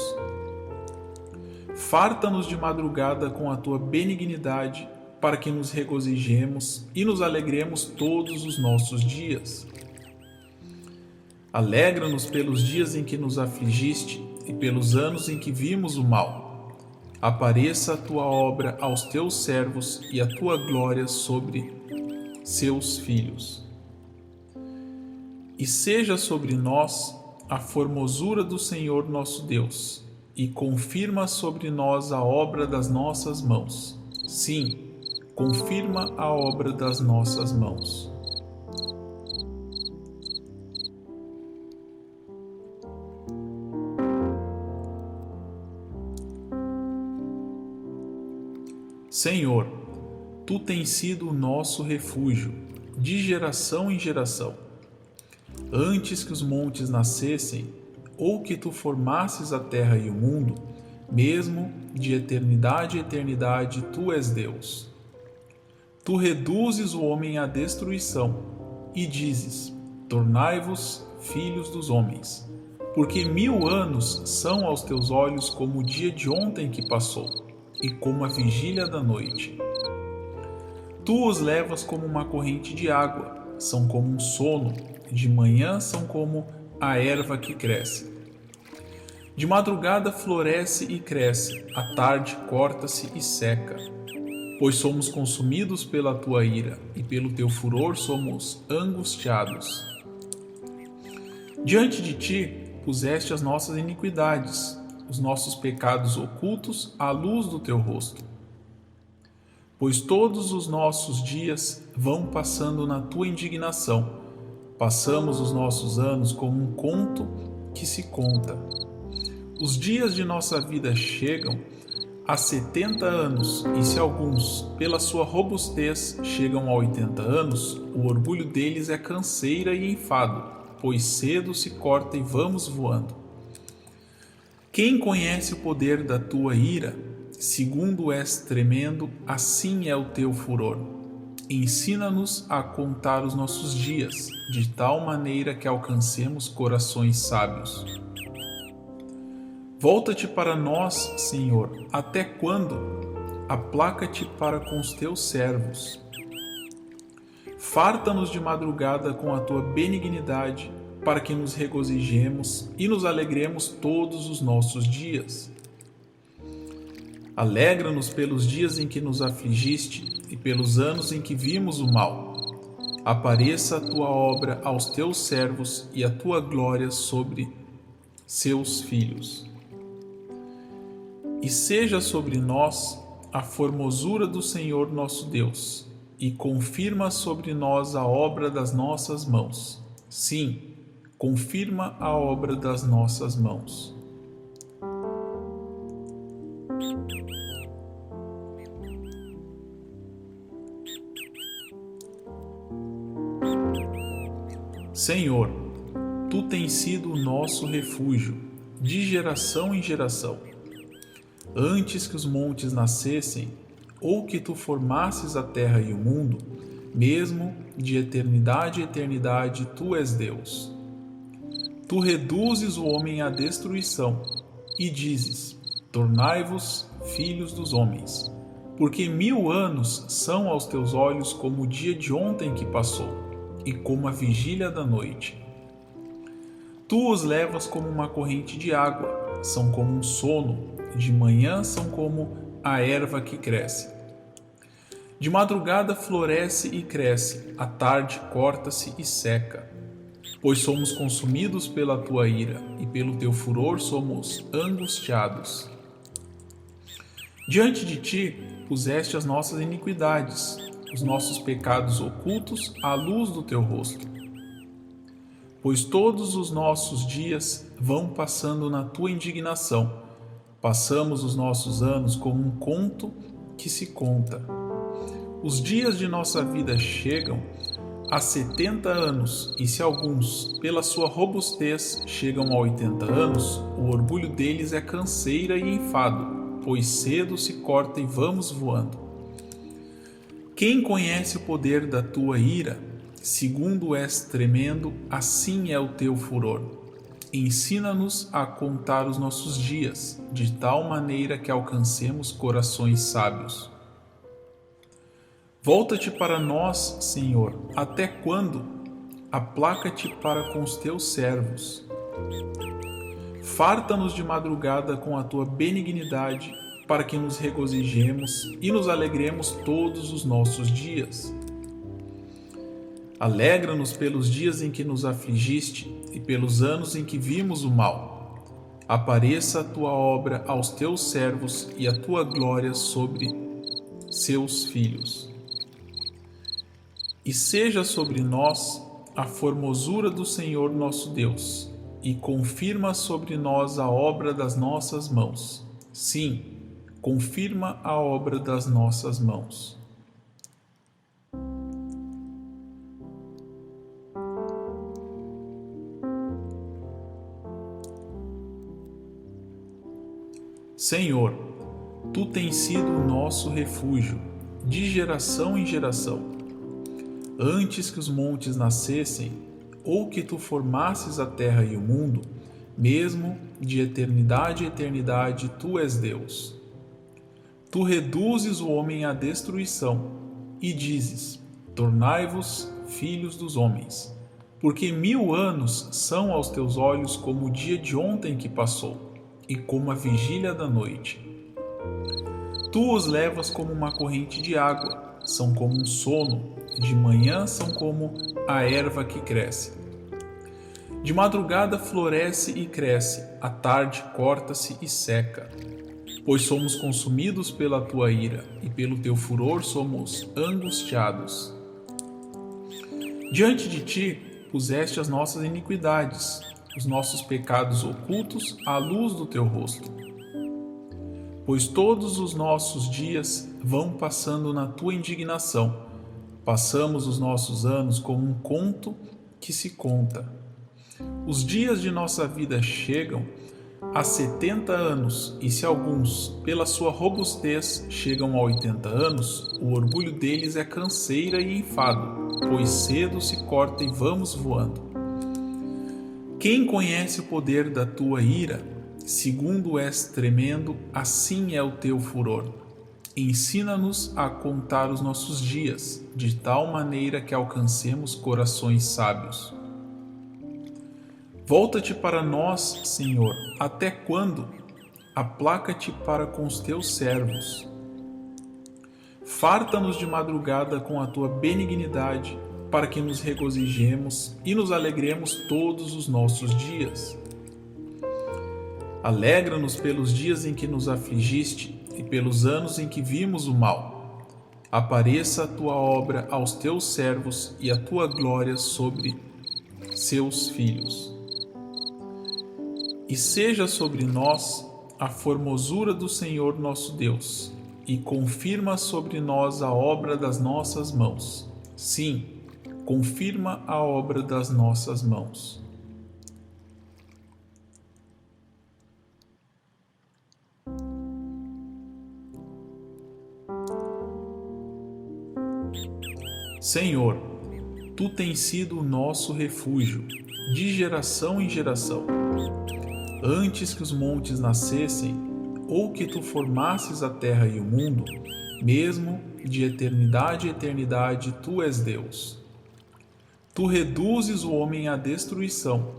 Farta-nos de madrugada com a tua benignidade, para que nos regozijemos e nos alegremos todos os nossos dias. Alegra-nos pelos dias em que nos afligiste e pelos anos em que vimos o mal. Apareça a tua obra aos teus servos e a tua glória sobre seus filhos. E seja sobre nós a formosura do Senhor nosso Deus, e confirma sobre nós a obra das nossas mãos. Sim, confirma a obra das nossas mãos. Senhor, tu tens sido o nosso refúgio, de geração em geração. Antes que os montes nascessem, ou que tu formasses a terra e o mundo, mesmo de eternidade a eternidade, tu és Deus. Tu reduzes o homem à destruição e dizes: tornai-vos filhos dos homens, porque 1000 anos são aos teus olhos como o dia de ontem que passou, e como a vigília da noite. Tu os levas como uma corrente de água, são como um sono, de manhã são como a erva que cresce. De madrugada floresce e cresce, à tarde corta-se e seca. Pois somos consumidos pela tua ira, e pelo teu furor somos angustiados. Diante de ti puseste as nossas iniquidades, os nossos pecados ocultos à luz do teu rosto. Pois todos os nossos dias vão passando na tua indignação. Passamos os nossos anos como um conto que se conta. Os dias de nossa vida chegam a 70 anos, e se alguns, pela sua robustez, chegam a 80 anos, o orgulho deles é canseira e enfado, pois cedo se corta e vamos voando. Quem conhece o poder da tua ira? Segundo és tremendo, assim é o teu furor. Ensina-nos a contar os nossos dias, de tal maneira que alcancemos corações sábios. Volta-te para nós, Senhor, até quando? Aplaca-te para com os teus servos. Farta-nos de madrugada com a tua benignidade, para que nos regozijemos e nos alegremos todos os nossos dias. Alegra-nos pelos dias em que nos afligiste e pelos anos em que vimos o mal. Apareça a tua obra aos teus servos e a tua glória sobre seus filhos. E seja sobre nós a formosura do Senhor nosso Deus, e confirma sobre nós a obra das nossas mãos. Sim, confirma a obra das nossas mãos. Senhor, tu tens sido o nosso refúgio, de geração em geração. antes que os montes nascessem, ou que tu formasses a terra e o mundo, mesmo de eternidade a eternidade, tu és Deus. Tu reduzes o homem à destruição e dizes: tornai-vos filhos dos homens, porque 1000 anos são aos teus olhos como o dia de ontem que passou, e como a vigília da noite. Tu os levas como uma corrente de água, são como um sono, de manhã são como a erva que cresce. De madrugada floresce e cresce, à tarde corta-se e seca. Pois somos consumidos pela tua ira, e pelo teu furor somos angustiados. Diante de ti puseste as nossas iniquidades, os nossos pecados ocultos à luz do teu rosto. Pois todos os nossos dias vão passando na tua indignação. Passamos os nossos anos como um conto que se conta. Os dias de nossa vida chegam a 70 anos, e se alguns, pela sua robustez, chegam a 80 anos, o orgulho deles é canseira e enfado, pois cedo se corta e vamos voando. Quem conhece o poder da tua ira? Segundo és tremendo, assim é o teu furor. Ensina-nos a contar os nossos dias, de tal maneira que alcancemos corações sábios. Volta-te para nós, Senhor, até quando? Aplaca-te para com os teus servos. Farta-nos de madrugada com a tua benignidade, para que nos regozijemos e nos alegremos todos os nossos dias. Alegra-nos pelos dias em que nos afligiste e pelos anos em que vimos o mal. Apareça a tua obra aos teus servos e a tua glória sobre seus filhos. E seja sobre nós a formosura do Senhor nosso Deus, e confirma sobre nós a obra das nossas mãos. Sim, confirma a obra das nossas mãos. Senhor, tu tens sido o nosso refúgio, de geração em geração. Antes que os montes nascessem, ou que tu formasses a terra e o mundo, mesmo de eternidade a eternidade, tu és Deus. Tu reduzes o homem à destruição e dizes: tornai-vos filhos dos homens, porque 1000 anos são aos teus olhos como o dia de ontem que passou, e como a vigília da noite. Tu os levas como uma corrente de água, são como um sono, de manhã são como a erva que cresce. De madrugada floresce e cresce, à tarde corta-se e seca. Pois somos consumidos pela tua ira, e pelo teu furor somos angustiados. Diante de ti puseste as nossas iniquidades, os nossos pecados ocultos à luz do teu rosto. Pois todos os nossos dias vão passando na tua indignação. Passamos os nossos anos como um conto que se conta. Os dias de nossa vida chegam a 70 anos, e se alguns, pela sua robustez, chegam a 80 anos, o orgulho deles é canseira e enfado, pois cedo se corta e vamos voando. Quem conhece o poder da tua ira? Segundo és tremendo, assim é o teu furor. Ensina-nos a contar os nossos dias, de tal maneira que alcancemos corações sábios. Volta-te para nós, Senhor, até quando? Aplaca-te para com os teus servos. Farta-nos de madrugada com a tua benignidade, para que nos regozijemos e nos alegremos todos os nossos dias. Alegra-nos pelos dias em que nos afligiste e pelos anos em que vimos o mal. Apareça a tua obra aos teus servos e a tua glória sobre seus filhos. E seja sobre nós a formosura do Senhor nosso Deus, e confirma sobre nós a obra das nossas mãos. Sim, confirma a obra das nossas mãos. Senhor, Tu tens sido o nosso refúgio, de geração em geração. Antes que os montes nascessem, ou que Tu formasses a terra e o mundo, mesmo de eternidade a eternidade, Tu és Deus. Tu reduzes o homem à destruição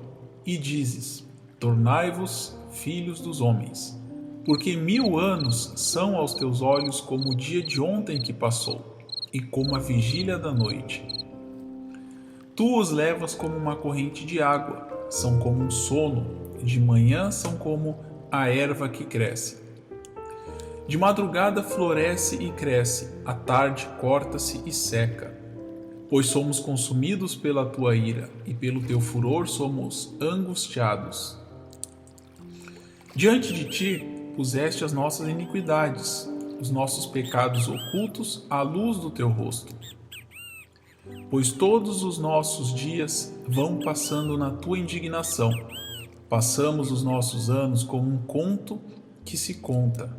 e dizes: tornai-vos filhos dos homens, porque 1000 anos são aos teus olhos como o dia de ontem que passou, e como a vigília da noite. Tu os levas como uma corrente de água, são como um sono, de manhã são como a erva que cresce. De madrugada floresce e cresce, à tarde corta-se e seca. Pois somos consumidos pela tua ira, e pelo teu furor somos angustiados. Diante de ti puseste as nossas iniquidades, os nossos pecados ocultos à luz do teu rosto. Pois todos os nossos dias vão passando na tua indignação. Passamos os nossos anos como um conto que se conta.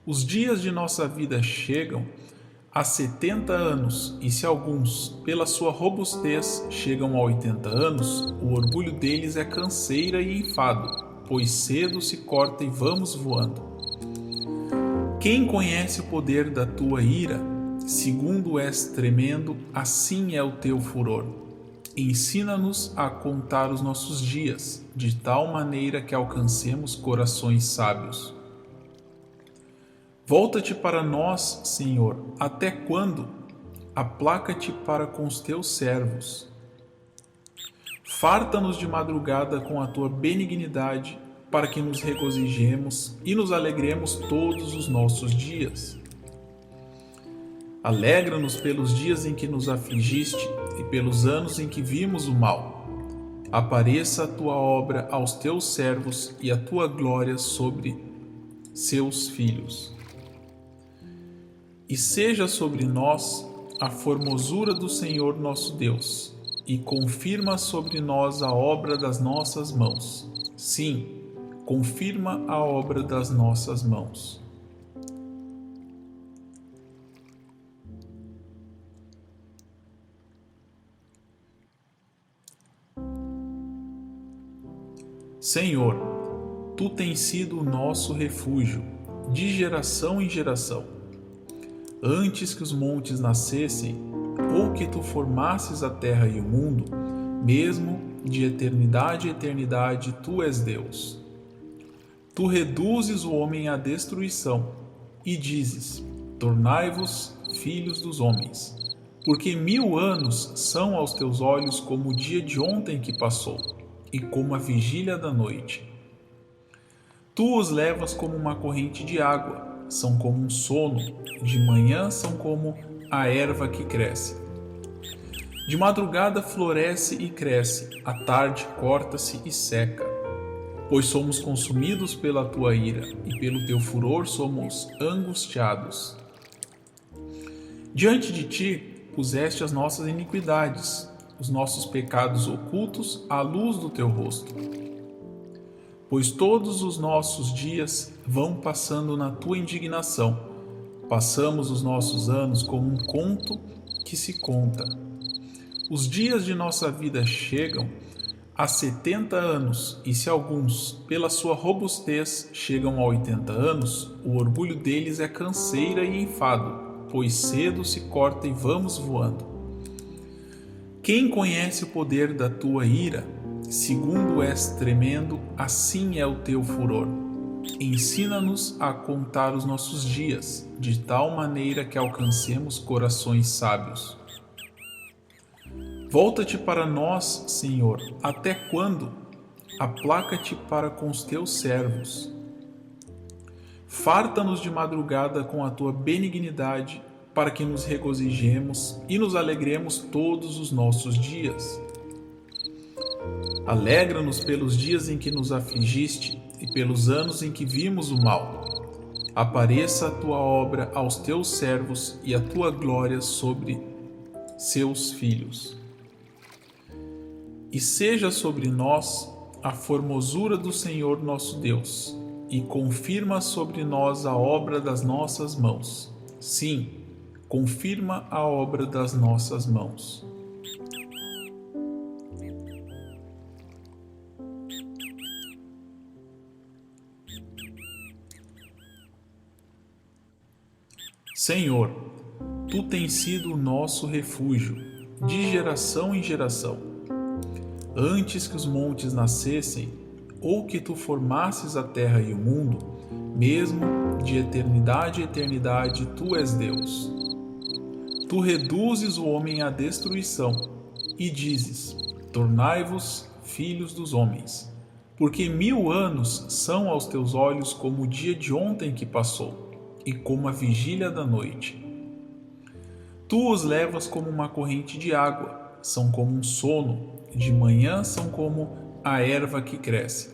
Os dias de nossa vida chegam a 70 anos, e se alguns, pela sua robustez, chegam a 80 anos, o orgulho deles é canseira e enfado, pois cedo se corta e vamos voando. Quem conhece o poder da tua ira? Segundo és tremendo, assim é o teu furor. Ensina-nos a contar os nossos dias, de tal maneira que alcancemos corações sábios. Volta-te para nós, Senhor, até quando? Aplaca-te para com os teus servos. Farta-nos de madrugada com a tua benignidade, para que nos regozijemos e nos alegremos todos os nossos dias. Alegra-nos pelos dias em que nos afligiste e pelos anos em que vimos o mal. Apareça a tua obra aos teus servos e a tua glória sobre seus filhos. E seja sobre nós a formosura do Senhor nosso Deus, e confirma sobre nós a obra das nossas mãos. Sim, confirma a obra das nossas mãos. Senhor, Tu tens sido o nosso refúgio, de geração em geração. Antes que os montes nascessem, ou que Tu formasses a terra e o mundo, mesmo de eternidade a eternidade, Tu és Deus. Tu reduzes o homem à destruição e dizes: tornai-vos filhos dos homens, porque 1000 anos são aos teus olhos como o dia de ontem que passou, e como a vigília da noite. Tu os levas como uma corrente de água, são como um sono, de manhã são como a erva que cresce. De madrugada floresce e cresce, à tarde corta-se e seca. Pois somos consumidos pela tua ira, e pelo teu furor somos angustiados. Diante de ti puseste as nossas iniquidades, os nossos pecados ocultos à luz do teu rosto. Pois todos os nossos dias vão passando na tua indignação. Passamos os nossos anos como um conto que se conta. Os dias de nossa vida chegam a 70 anos, e se alguns, pela sua robustez, chegam a 80 anos, o orgulho deles é canseira e enfado, pois cedo se corta e vamos voando. Quem conhece o poder da tua ira? Segundo és tremendo, assim é o teu furor. Ensina-nos a contar os nossos dias, de tal maneira que alcancemos corações sábios. Volta-te para nós, Senhor, até quando? Aplaca-te para com os teus servos. Farta-nos de madrugada com a tua benignidade, para que nos regozijemos e nos alegremos todos os nossos dias. Alegra-nos pelos dias em que nos afligiste e pelos anos em que vimos o mal. Apareça a tua obra aos teus servos e a tua glória sobre seus filhos. E seja sobre nós a formosura do Senhor nosso Deus, e confirma sobre nós a obra das nossas mãos. Sim, confirma a obra das nossas mãos. Senhor, Tu tens sido o nosso refúgio, de geração em geração. Antes que os montes nascessem, ou que Tu formasses a terra e o mundo, mesmo de eternidade a eternidade, Tu és Deus. Tu reduzes o homem à destruição e dizes: tornai-vos filhos dos homens, porque 1000 anos são aos Teus olhos como o dia de ontem que passou, e como a vigília da noite. Tu os levas como uma corrente de água, são como um sono, de manhã são como a erva que cresce.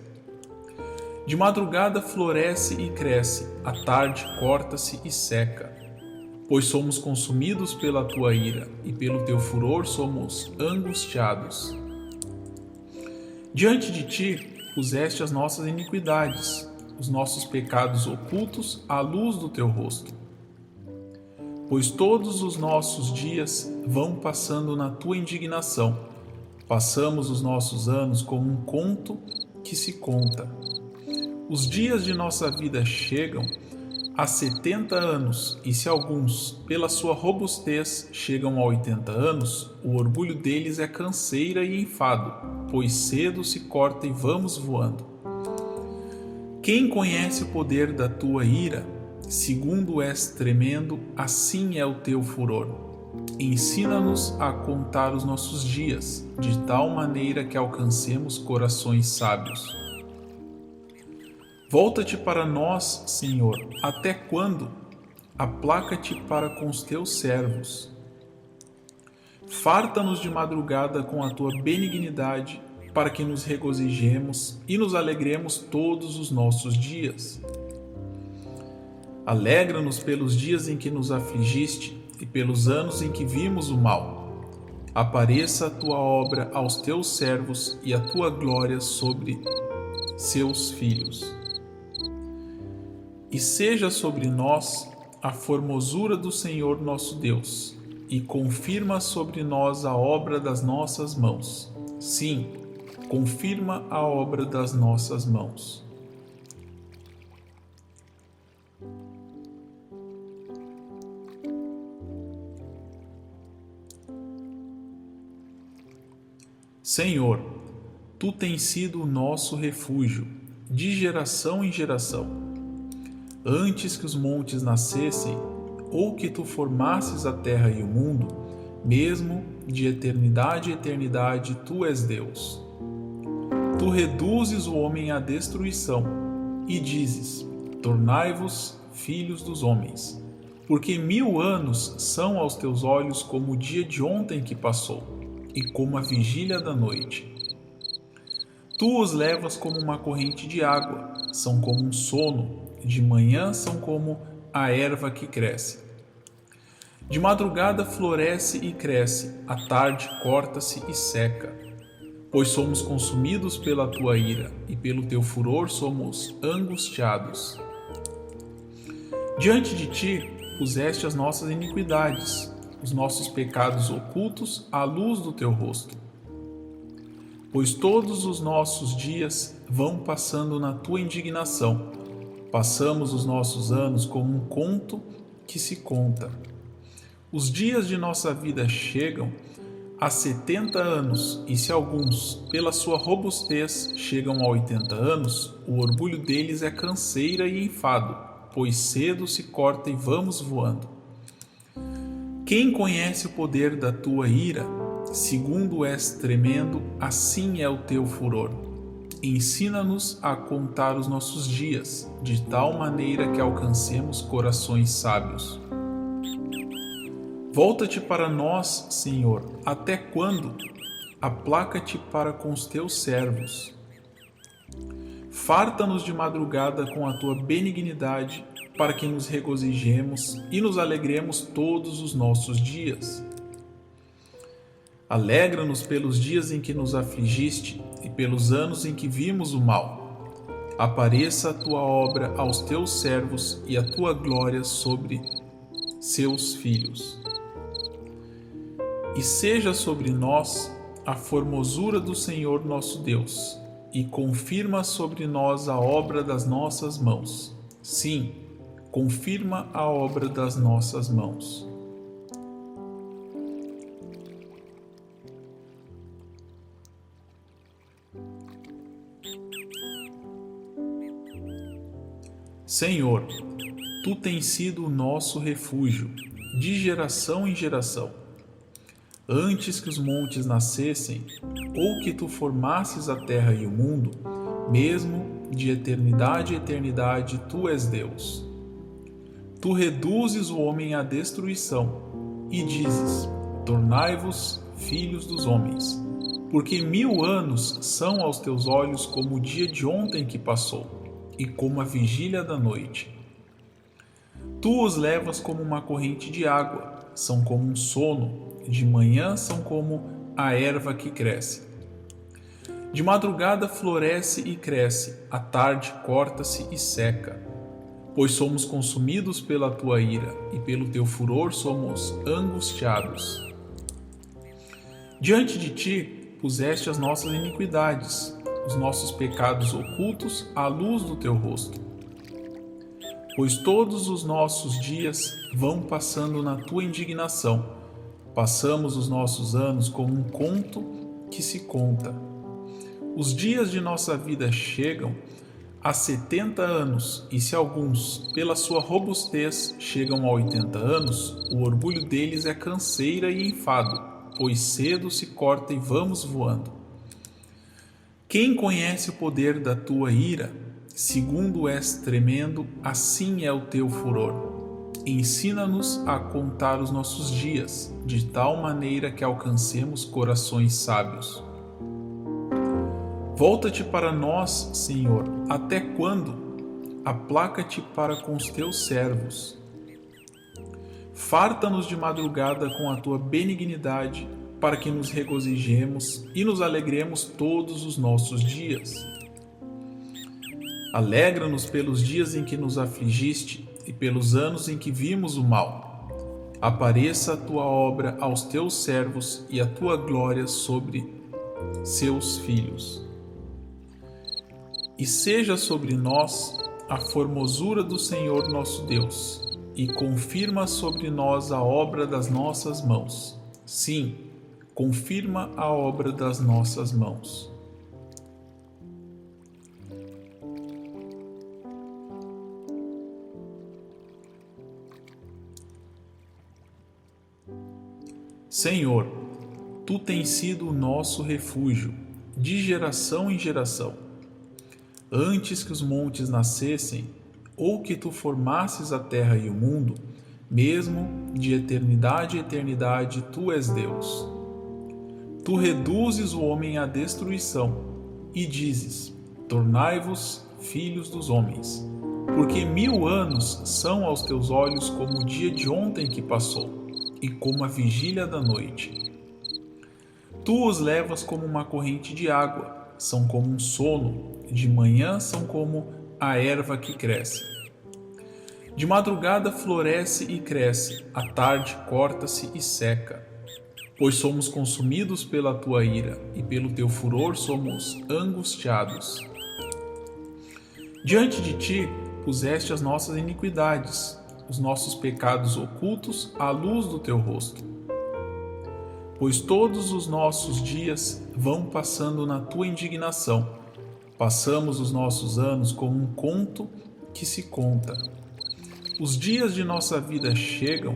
De madrugada floresce e cresce, à tarde corta-se e seca. Pois somos consumidos pela Tua ira, e pelo Teu furor somos angustiados. Diante de Ti puseste as nossas iniquidades, os nossos pecados ocultos à luz do Teu rosto. Pois todos os nossos dias vão passando na Tua indignação. Passamos os nossos anos como um conto que se conta. Os dias de nossa vida chegam a 70 anos, e se alguns, pela sua robustez, chegam a 80 anos, o orgulho deles é canseira e enfado, pois cedo se corta e vamos voando. Quem conhece o poder da Tua ira? Segundo és tremendo, assim é o Teu furor. Ensina-nos a contar os nossos dias, de tal maneira que alcancemos corações sábios. Volta-te para nós, Senhor, até quando? Aplaca-te para com os Teus servos. Farta-nos de madrugada com a Tua benignidade, para que nos regozijemos e nos alegremos todos os nossos dias. Alegra-nos pelos dias em que nos afligiste e pelos anos em que vimos o mal. Apareça a Tua obra aos Teus servos e a Tua glória sobre seus filhos. E seja sobre nós a formosura do Senhor nosso Deus, e confirma sobre nós a obra das nossas mãos. Sim, confirma a obra das nossas mãos. Senhor, Tu tens sido o nosso refúgio, de geração em geração. Antes que os montes nascessem, ou que Tu formasses a terra e o mundo, mesmo de eternidade a eternidade, Tu és Deus. Tu reduzes o homem à destruição e dizes: tornai-vos filhos dos homens, porque 1000 anos são aos Teus olhos como o dia de ontem que passou, e como a vigília da noite. Tu os levas como uma corrente de água, são como um sono, de manhã são como a erva que cresce. De madrugada floresce e cresce, à tarde corta-se e seca. Pois somos consumidos pela Tua ira, e pelo Teu furor somos angustiados. Diante de Ti puseste as nossas iniquidades, os nossos pecados ocultos à luz do Teu rosto. Pois todos os nossos dias vão passando na Tua indignação. Passamos os nossos anos como um conto que se conta. Os dias de nossa vida chegam a 70 anos, e se alguns, pela sua robustez, chegam a 80 anos, o orgulho deles é canseira e enfado, pois cedo se corta e vamos voando. Quem conhece o poder da Tua ira? Segundo és tremendo, assim é o Teu furor. Ensina-nos a contar os nossos dias, de tal maneira que alcancemos corações sábios. Volta-te para nós, Senhor, até quando? Aplaca-te para com os Teus servos. Farta-nos de madrugada com a Tua benignidade, para que nos regozijemos e nos alegremos todos os nossos dias. Alegra-nos pelos dias em que nos afligiste e pelos anos em que vimos o mal. Apareça a Tua obra aos Teus servos e a Tua glória sobre seus filhos. E seja sobre nós a formosura do Senhor nosso Deus, e confirma sobre nós a obra das nossas mãos. Sim, confirma a obra das nossas mãos. Senhor, Tu tens sido o nosso refúgio, de geração em geração. Antes que os montes nascessem, ou que Tu formasses a terra e o mundo, mesmo de eternidade a eternidade, Tu és Deus. Tu reduzes o homem à destruição, e dizes: tornai-vos filhos dos homens, porque 1000 anos são aos Teus olhos como o dia de ontem que passou, e como a vigília da noite. Tu os levas como uma corrente de água, são como um sono, de manhã são como a erva que cresce. De madrugada floresce e cresce, à tarde corta-se e seca. Pois somos consumidos pela Tua ira, e pelo Teu furor somos angustiados. Diante de Ti puseste as nossas iniquidades, os nossos pecados ocultos à luz do Teu rosto. Pois todos os nossos dias vão passando na Tua indignação. Passamos os nossos anos como um conto que se conta. Os dias de nossa vida chegam a 70 anos, e se alguns, pela sua robustez, chegam a 80 anos, o orgulho deles é canseira e enfado, pois cedo se corta e vamos voando. Quem conhece o poder da Tua ira? Segundo és tremendo, assim é o Teu furor. Ensina-nos a contar os nossos dias, de tal maneira que alcancemos corações sábios. Volta-te para nós, Senhor, até quando? Aplaca-te para com os Teus servos. Farta-nos de madrugada com a Tua benignidade, para que nos regozijemos e nos alegremos todos os nossos dias. Alegra-nos pelos dias em que nos afligiste e pelos anos em que vimos o mal. Apareça a Tua obra aos Teus servos e a Tua glória sobre seus filhos. E seja sobre nós a formosura do Senhor nosso Deus, e confirma sobre nós a obra das nossas mãos. Sim, confirma a obra das nossas mãos. Senhor, Tu tens sido o nosso refúgio, de geração em geração. Antes que os montes nascessem, ou que Tu formasses a terra e o mundo, mesmo de eternidade a eternidade, Tu és Deus. Tu reduzes o homem à destruição, e dizes: tornai-vos filhos dos homens, porque 1000 anos são aos Teus olhos como o dia de ontem que passou, e como a vigília da noite. Tu os levas como uma corrente de água, são como um sono, de manhã são como a erva que cresce. De madrugada floresce e cresce, à tarde corta-se e seca. Pois somos consumidos pela Tua ira, e pelo Teu furor somos angustiados. Diante de Ti puseste as nossas iniquidades, os nossos pecados ocultos à luz do Teu rosto. Pois todos os nossos dias vão passando na Tua indignação. Passamos os nossos anos como um conto que se conta. Os dias de nossa vida chegam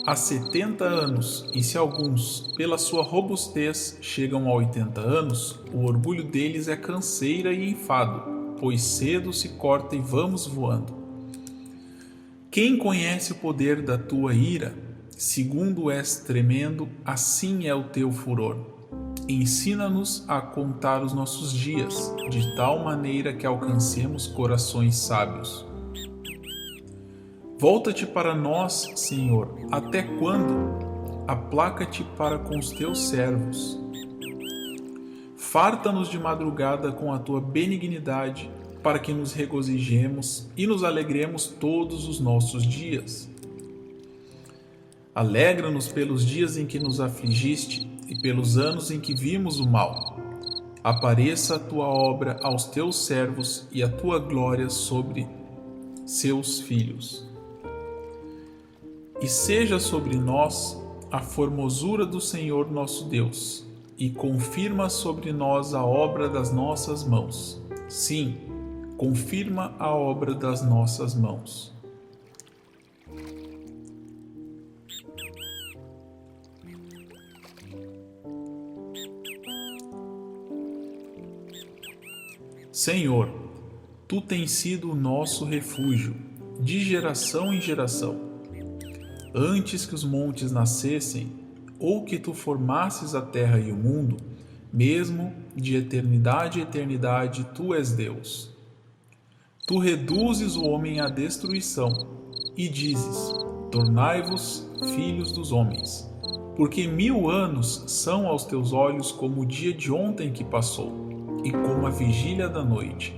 a 70 anos, e se alguns, pela sua robustez, chegam a 80 anos, o orgulho deles é canseira e enfado, pois cedo se corta e vamos voando. Quem conhece o poder da Tua ira? Segundo és tremendo, assim é o Teu furor. Ensina-nos a contar os nossos dias, de tal maneira que alcancemos corações sábios. Volta-te para nós, Senhor, até quando? Aplaca-te para com os Teus servos. Farta-nos de madrugada com a Tua benignidade, para que nos regozijemos e nos alegremos todos os nossos dias. Alegra-nos pelos dias em que nos afligiste e pelos anos em que vimos o mal. Apareça a tua obra aos teus servos e a tua glória sobre seus filhos. E seja sobre nós a formosura do Senhor nosso Deus, e confirma sobre nós a obra das nossas mãos. Sim, confirma a obra das nossas mãos. Senhor, Tu tens sido o nosso refúgio, de geração em geração. Antes que os montes nascessem, ou que Tu formasses a terra e o mundo, mesmo de eternidade a eternidade, Tu és Deus. Tu reduzes o homem à destruição e dizes: tornai-vos filhos dos homens, porque 1000 anos são aos teus olhos como o dia de ontem que passou, e como a vigília da noite.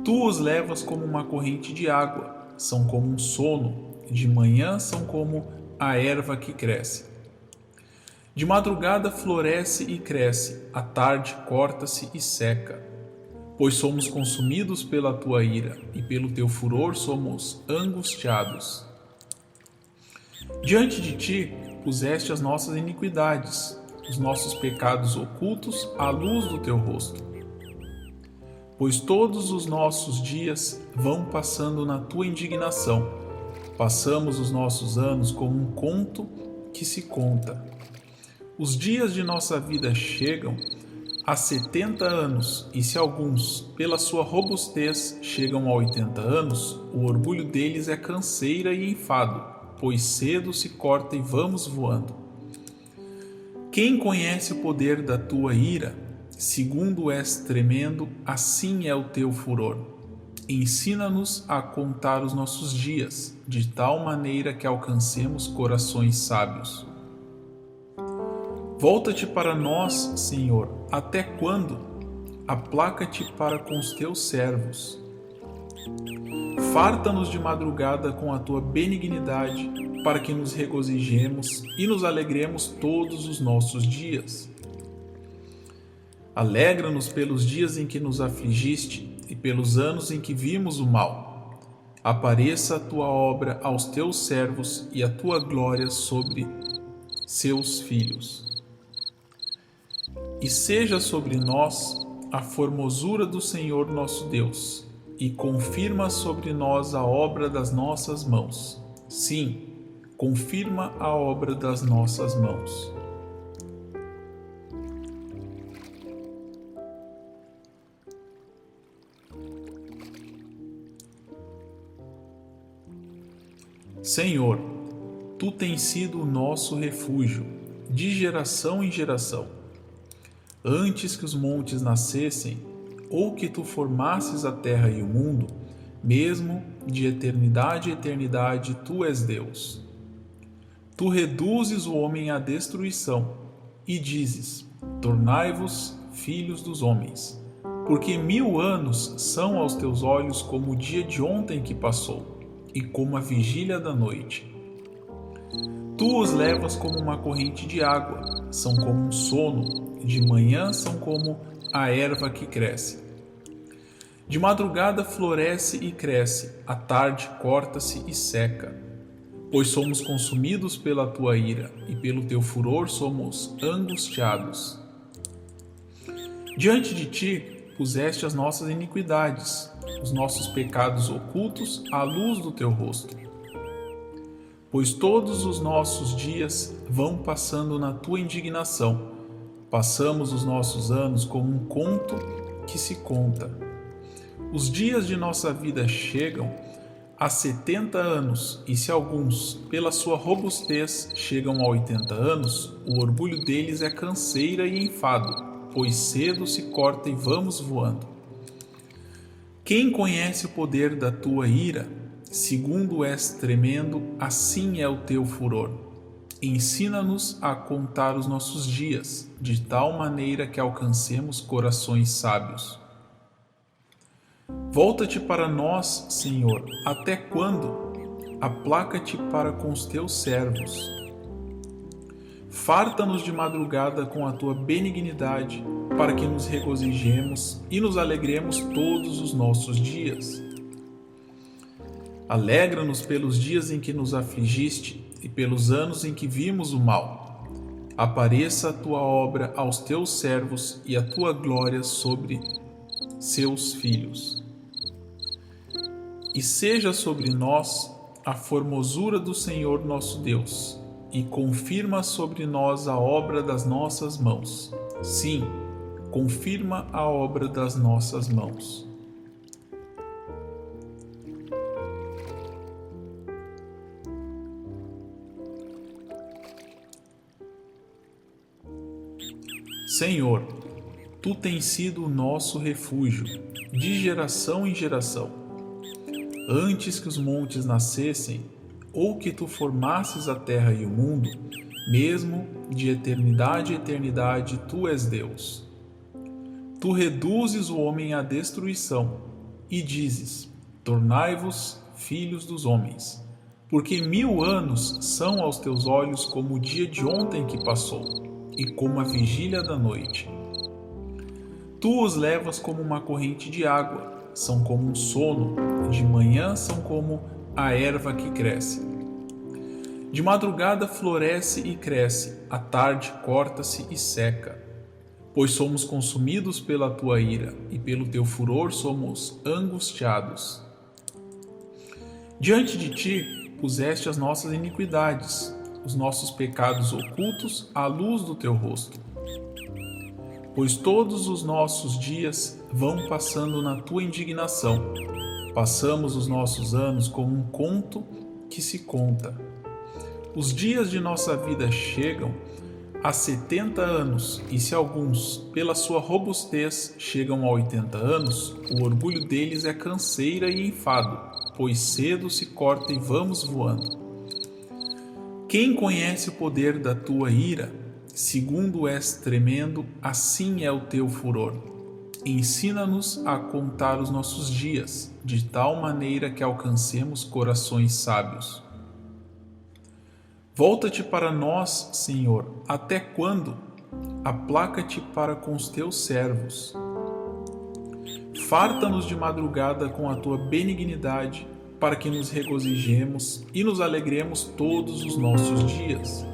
Tu os levas como uma corrente de água, são como um sono, de manhã são como a erva que cresce. De madrugada floresce e cresce, à tarde corta-se e seca. Pois somos consumidos pela tua ira, e pelo teu furor somos angustiados. Diante de ti puseste as nossas iniquidades, os nossos pecados ocultos à luz do teu rosto. Pois todos os nossos dias vão passando na tua indignação. Passamos os nossos anos como um conto que se conta. Os dias de nossa vida chegam a 70 anos, e se alguns, pela sua robustez, chegam a 80 anos, o orgulho deles é canseira e enfado, pois cedo se corta e vamos voando. Quem conhece o poder da tua ira? Segundo és tremendo, assim é o teu furor. Ensina-nos a contar os nossos dias, de tal maneira que alcancemos corações sábios. Volta-te para nós, Senhor, até quando? Aplaca-te para com os teus servos. Farta-nos de madrugada com a tua benignidade, para que nos regozijemos e nos alegremos todos os nossos dias. Alegra-nos pelos dias em que nos afligiste e pelos anos em que vimos o mal. Apareça a tua obra aos teus servos e a tua glória sobre seus filhos. E seja sobre nós a formosura do Senhor nosso Deus, e confirma sobre nós a obra das nossas mãos. Sim, confirma a obra das nossas mãos. Senhor, Tu tens sido o nosso refúgio, de geração em geração. Antes que os montes nascessem, ou que Tu formasses a terra e o mundo, mesmo de eternidade a eternidade, Tu és Deus. Tu reduzes o homem à destruição e dizes: tornai-vos filhos dos homens, porque 1000 anos são aos teus olhos como o dia de ontem que passou, e como a vigília da noite. Tu os levas como uma corrente de água, são como um sono, de manhã são como a erva que cresce. De madrugada floresce e cresce, à tarde corta-se e seca. Pois somos consumidos pela tua ira, e pelo teu furor somos angustiados. Diante de ti puseste as nossas iniquidades, os nossos pecados ocultos à luz do teu rosto. Pois todos os nossos dias vão passando na tua indignação. Passamos os nossos anos como um conto que se conta. Os dias de nossa vida chegam a 70 anos, e se alguns, pela sua robustez, chegam a 80 anos, o orgulho deles é canseira e enfado, pois cedo se corta e vamos voando. Quem conhece o poder da tua ira? Segundo és tremendo, assim é o teu furor. Ensina-nos a contar os nossos dias, de tal maneira que alcancemos corações sábios. Volta-te para nós, Senhor, até quando? aplaca-te para com os teus servos. Farta-nos de madrugada com a tua benignidade, para que nos regozijemos e nos alegremos todos os nossos dias. Alegra-nos pelos dias em que nos afligiste e pelos anos em que vimos o mal. Apareça a tua obra aos teus servos e a tua glória sobre seus filhos. E seja sobre nós a formosura do Senhor nosso Deus, e confirma sobre nós a obra das nossas mãos. Sim, confirma a obra das nossas mãos. Senhor, Tu tens sido o nosso refúgio, de geração em geração. Antes que os montes nascessem, ou que Tu formasses a terra e o mundo, mesmo de eternidade a eternidade Tu és Deus. Tu reduzes o homem à destruição e dizes: tornai-vos filhos dos homens, porque 1000 anos são aos teus olhos como o dia de ontem que passou, e como a vigília da noite. Tu os levas como uma corrente de água, são como um sono, de manhã são como a erva que cresce. De madrugada floresce e cresce, à tarde corta-se e seca. Pois somos consumidos pela tua ira, e pelo teu furor somos angustiados. Diante de ti puseste as nossas iniquidades, os nossos pecados ocultos à luz do teu rosto. Pois todos os nossos dias vão passando na tua indignação. Passamos os nossos anos como um conto que se conta. Os dias de nossa vida chegam a 70 anos, e se alguns, pela sua robustez, chegam a 80 anos, o orgulho deles é canseira e enfado, pois cedo se corta e vamos voando. Quem conhece o poder da tua ira? Segundo és tremendo, assim é o teu furor. Ensina-nos a contar os nossos dias, de tal maneira que alcancemos corações sábios. Volta-te para nós, Senhor, até quando? Aplaca-te para com os teus servos. Farta-nos de madrugada com a tua benignidade, para que nos regozijemos e nos alegremos todos os nossos dias.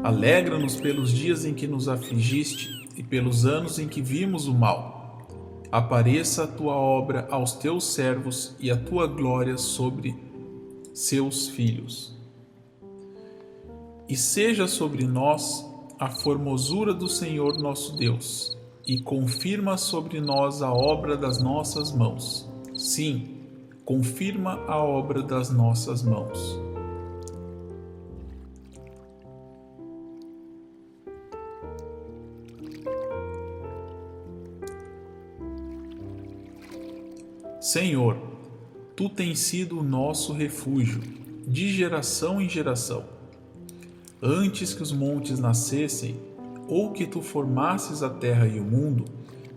Alegra-nos pelos dias em que nos afligiste e pelos anos em que vimos o mal. Apareça a tua obra aos teus servos e a tua glória sobre seus filhos. E seja sobre nós a formosura do Senhor nosso Deus, e confirma sobre nós a obra das nossas mãos. Sim, confirma a obra das nossas mãos. Senhor, Tu tens sido o nosso refúgio, de geração em geração. Antes que os montes nascessem, ou que Tu formasses a terra e o mundo,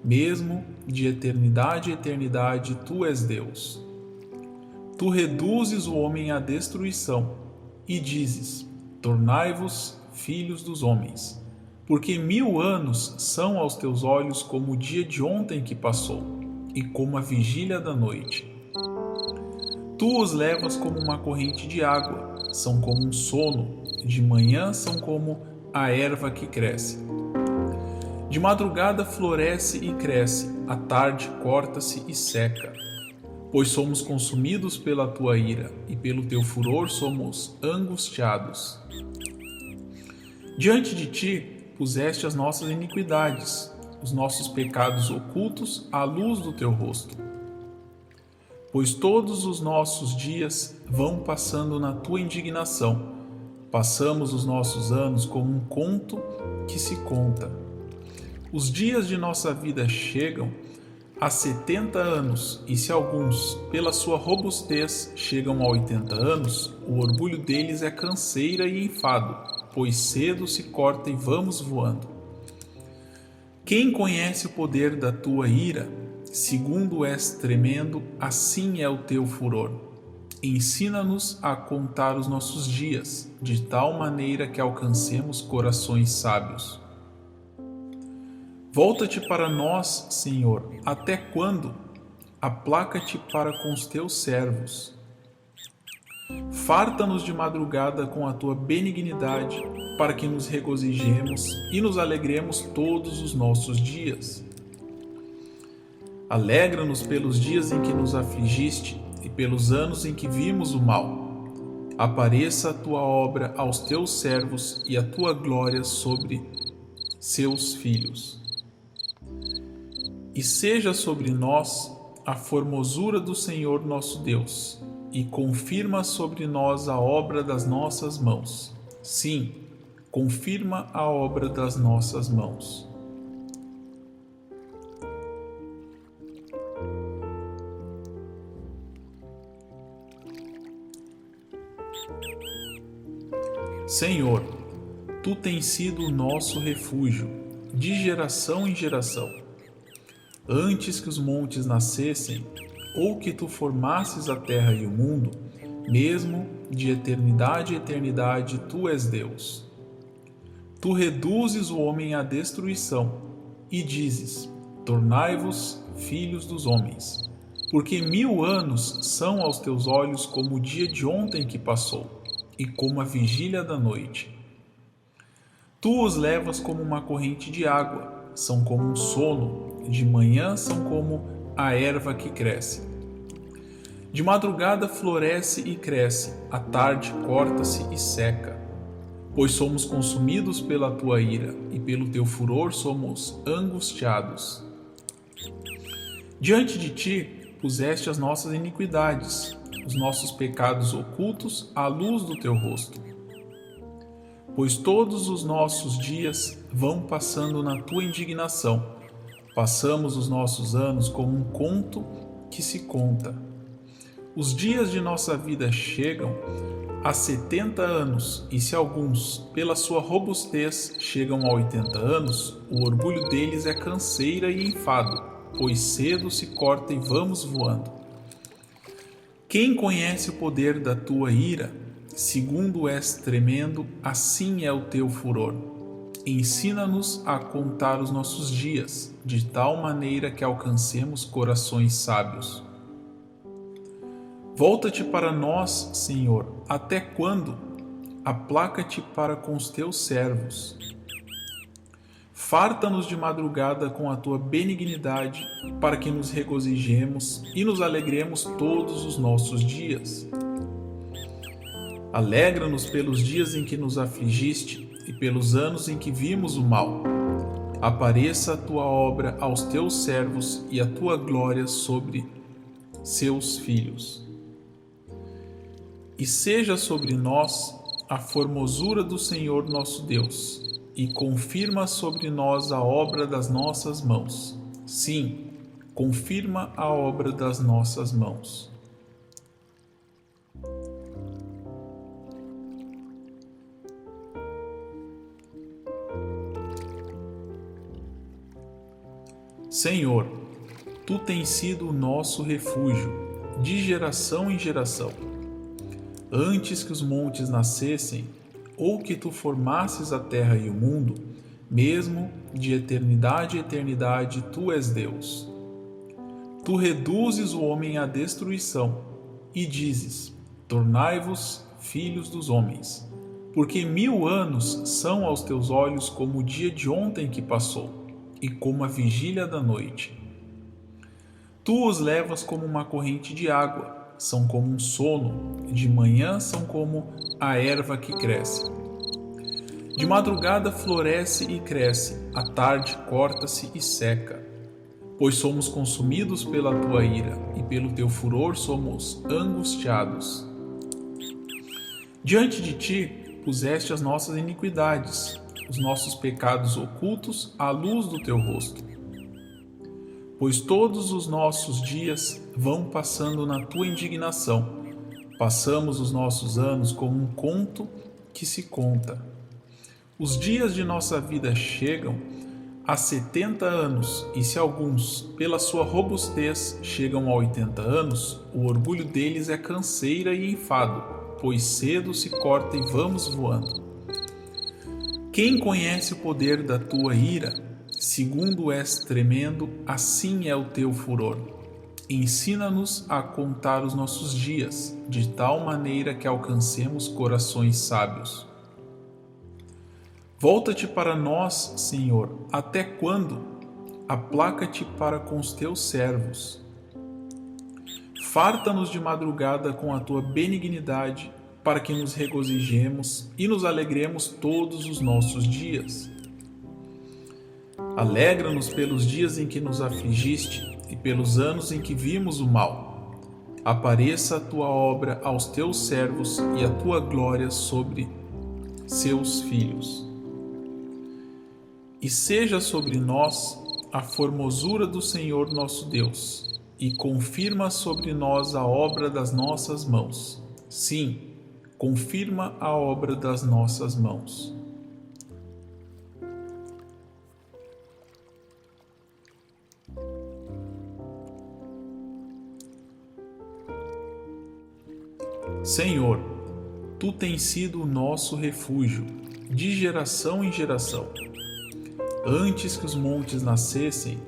mesmo de eternidade a eternidade Tu és Deus. Tu reduzes o homem à destruição e dizes: tornai-vos filhos dos homens, porque 1000 anos são aos teus olhos como o dia de ontem que passou, e como a vigília da noite. Tu os levas como uma corrente de água, são como um sono, de manhã são como a erva que cresce. De madrugada floresce e cresce, à tarde corta-se e seca. Pois somos consumidos pela tua ira, e pelo teu furor somos angustiados. Diante de ti puseste as nossas iniquidades, os nossos pecados ocultos à luz do teu rosto. Pois todos os nossos dias vão passando na tua indignação. Passamos os nossos anos como um conto que se conta. Os dias de nossa vida chegam a 70 anos, e se alguns, pela sua robustez, chegam a 80 anos, o orgulho deles é canseira e enfado, pois cedo se corta e vamos voando. Quem conhece o poder da tua ira? Segundo és tremendo, assim é o teu furor. Ensina-nos a contar os nossos dias, de tal maneira que alcancemos corações sábios. Volta-te para nós, Senhor, até quando? Aplaca-te para com os teus servos. Farta-nos de madrugada com a tua benignidade, para que nos regozijemos e nos alegremos todos os nossos dias. Alegra-nos pelos dias em que nos afligiste e pelos anos em que vimos o mal. Apareça a tua obra aos teus servos e a tua glória sobre seus filhos. E seja sobre nós a formosura do Senhor nosso Deus, e confirma sobre nós a obra das nossas mãos. Sim, confirma a obra das nossas mãos. Senhor, Tu tens sido o nosso refúgio, de geração em geração. Antes que os montes nascessem, ou que Tu formasses a terra e o mundo, mesmo de eternidade a eternidade Tu és Deus. Tu reduzes o homem à destruição e dizes: tornai-vos filhos dos homens, porque 1000 anos são aos Teus olhos como o dia de ontem que passou, e como a vigília da noite. Tu os levas como uma corrente de água, são como um sono, de manhã são como a erva que cresce. De madrugada floresce e cresce, à tarde corta-se e seca. Pois somos consumidos pela tua ira, e pelo teu furor somos angustiados. Diante de ti puseste as nossas iniquidades, os nossos pecados ocultos à luz do teu rosto. Pois todos os nossos dias vão passando na tua indignação. Passamos os nossos anos como um conto que se conta. Os dias de nossa vida chegam a 70 anos, e se alguns, pela sua robustez, chegam a 80 anos, o orgulho deles é canseira e enfado, pois cedo se corta e vamos voando. Quem conhece o poder da tua ira? Segundo és tremendo, assim é o teu furor. Ensina-nos a contar os nossos dias, de tal maneira que alcancemos corações sábios. Volta-te para nós, Senhor, até quando? Aplaca-te para com os teus servos. Farta-nos de madrugada com a tua benignidade, para que nos regozijemos e nos alegremos todos os nossos dias. Alegra-nos pelos dias em que nos afligiste e pelos anos em que vimos o mal. Apareça a tua obra aos teus servos e a tua glória sobre seus filhos. E seja sobre nós a formosura do Senhor nosso Deus, e confirma sobre nós a obra das nossas mãos. Sim, confirma a obra das nossas mãos. Senhor, Tu tens sido o nosso refúgio, de geração em geração. Antes que os montes nascessem, ou que Tu formasses a terra e o mundo, mesmo de eternidade a eternidade Tu és Deus. Tu reduzes o homem à destruição e dizes: tornai-vos filhos dos homens, porque 1000 anos são aos Teus olhos como o dia de ontem que passou, e como a vigília da noite. Tu os levas como uma corrente de água, são como um sono, de manhã são como a erva que cresce. De madrugada floresce e cresce, à tarde corta-se e seca. Pois somos consumidos pela tua ira, e pelo teu furor somos angustiados. Diante de ti puseste as nossas iniquidades, os nossos pecados ocultos à luz do teu rosto. Pois todos os nossos dias vão passando na tua indignação. Passamos os nossos anos como um conto que se conta. Os dias de nossa vida chegam há 70 anos, e se alguns, pela sua robustez, chegam a 80 anos, o orgulho deles é canseira e enfado, pois cedo se corta e vamos voando. Quem conhece o poder da tua ira? Segundo és tremendo, assim é o teu furor. Ensina-nos a contar os nossos dias, de tal maneira que alcancemos corações sábios. Volta-te para nós, Senhor, até quando? Aplaca-te para com os teus servos. Farta-nos de madrugada com a tua benignidade, para que nos regozijemos e nos alegremos todos os nossos dias. Alegra-nos pelos dias em que nos afligiste e pelos anos em que vimos o mal. Apareça a tua obra aos teus servos e a tua glória sobre seus filhos. E seja sobre nós a formosura do Senhor nosso Deus, e confirma sobre nós a obra das nossas mãos. Sim, confirma a obra das nossas mãos. Senhor, Tu tens sido o nosso refúgio, de geração em geração. Antes que os montes nascessem,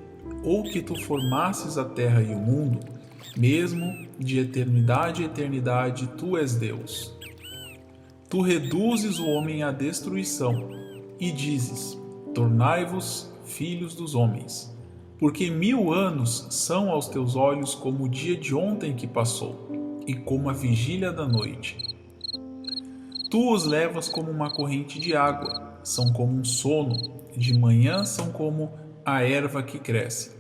ou que Tu formasses a terra e o mundo, mesmo de eternidade a eternidade, Tu és Deus. Tu reduzes o homem à destruição e dizes: tornai-vos filhos dos homens, porque 1000 anos são aos teus olhos como o dia de ontem que passou, e como a vigília da noite. Tu os levas como uma corrente de água, são como um sono, de manhã são como a erva que cresce.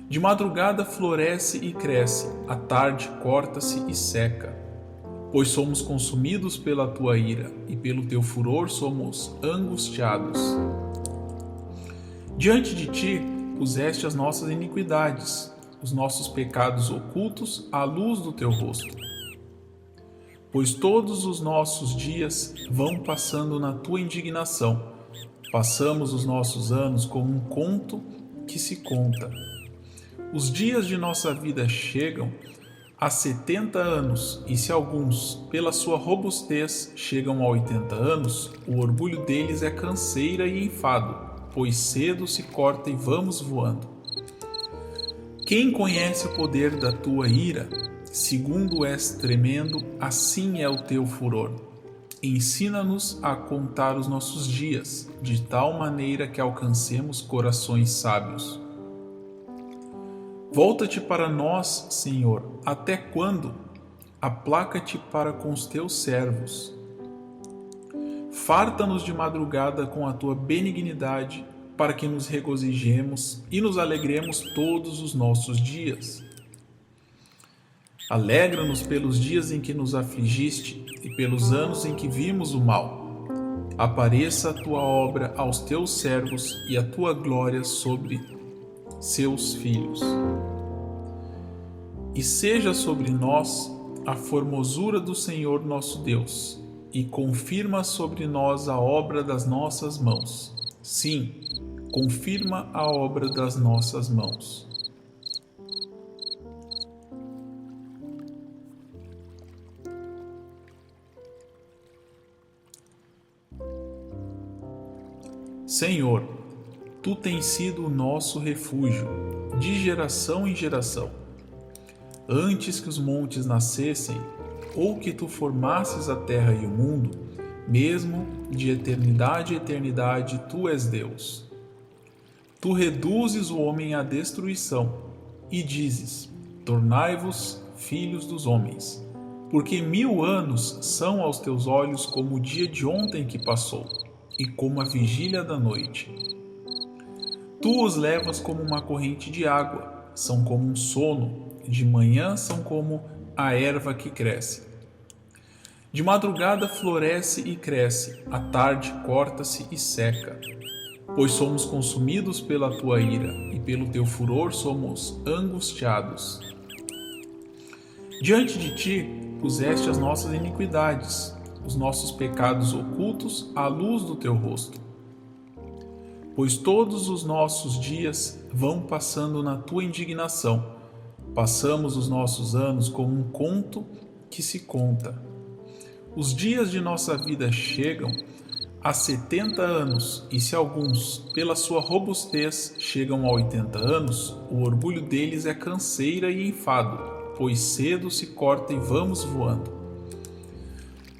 De madrugada floresce e cresce, à tarde corta-se e seca. Pois somos consumidos pela tua ira, e pelo teu furor somos angustiados. Diante de ti puseste as nossas iniquidades, os nossos pecados ocultos à luz do teu rosto. Pois todos os nossos dias vão passando na tua indignação. Passamos os nossos anos como um conto que se conta. Os dias de nossa vida chegam a 70 anos, e se alguns, pela sua robustez, chegam a 80 anos, o orgulho deles é canseira e enfado, pois cedo se corta e vamos voando. Quem conhece o poder da tua ira? Segundo és tremendo, assim é o teu furor. Ensina-nos a contar os nossos dias, de tal maneira que alcancemos corações sábios. Volta-te para nós, Senhor, até quando? Aplaca-te para com os teus servos. Farta-nos de madrugada com a tua benignidade, para que nos regozijemos e nos alegremos todos os nossos dias. Alegra-nos pelos dias em que nos afligiste e pelos anos em que vimos o mal. Apareça a tua obra aos teus servos e a tua glória sobre seus filhos. E seja sobre nós a formosura do Senhor nosso Deus, e confirma sobre nós a obra das nossas mãos. Sim, confirma a obra das nossas mãos. Senhor, Tu tens sido o nosso refúgio, de geração em geração. Antes que os montes nascessem, ou que Tu formasses a terra e o mundo, mesmo de eternidade a eternidade, Tu és Deus. Tu reduzes o homem à destruição e dizes: tornai-vos filhos dos homens, porque 1000 anos são aos teus olhos como o dia de ontem que passou, e como a vigília da noite. Tu os levas como uma corrente de água, são como um sono, de manhã são como a erva que cresce. De madrugada floresce e cresce, à tarde corta-se e seca. Pois somos consumidos pela tua ira, e pelo teu furor somos angustiados. Diante de ti puseste as nossas iniquidades, os nossos pecados ocultos à luz do teu rosto. pois todos os nossos dias vão passando na tua indignação. Passamos os nossos anos como um conto que se conta. Os dias de nossa vida chegam a 70 anos, e se alguns, pela sua robustez, chegam a 80 anos, o orgulho deles é canseira e enfado, pois cedo se corta e vamos voando.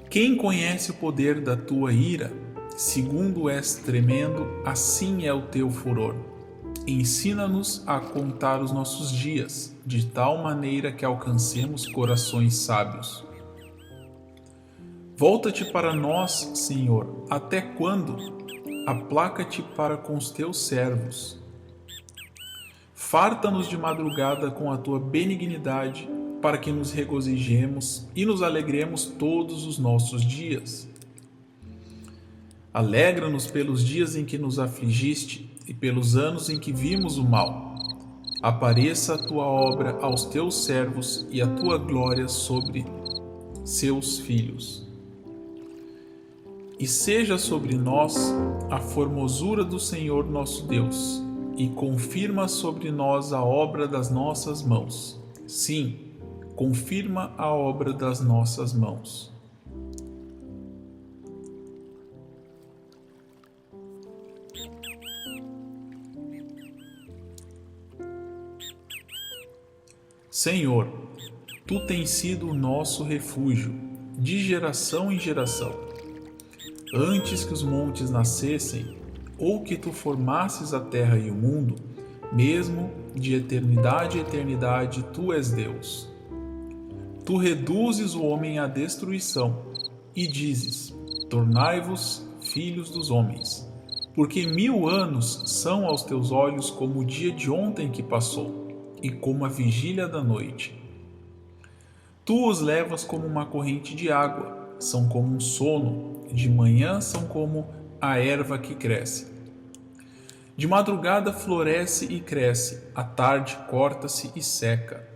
Quem conhece o poder da tua ira? Segundo és tremendo, assim é o teu furor. Ensina-nos a contar os nossos dias, de tal maneira que alcancemos corações sábios. Volta-te para nós, Senhor, até quando? Aplaca-te para com os teus servos. Farta-nos de madrugada com a tua benignidade, para que nos regozijemos e nos alegremos todos os nossos dias. Alegra-nos pelos dias em que nos afligiste e pelos anos em que vimos o mal. Apareça a tua obra aos teus servos e a tua glória sobre seus filhos. E seja sobre nós a formosura do Senhor nosso Deus, e confirma sobre nós a obra das nossas mãos. Sim, confirma a obra das nossas mãos. Senhor, Tu tens sido o nosso refúgio, de geração em geração. Antes que os montes nascessem, ou que Tu formasses a terra e o mundo, mesmo de eternidade a eternidade Tu és Deus. Tu reduzes o homem à destruição e dizes: tornai-vos filhos dos homens, porque 1000 anos são aos teus olhos como o dia de ontem que passou, e como a vigília da noite. Tu os levas como uma corrente de água, são como um sono, de manhã são como a erva que cresce. De madrugada floresce e cresce, à tarde corta-se e seca.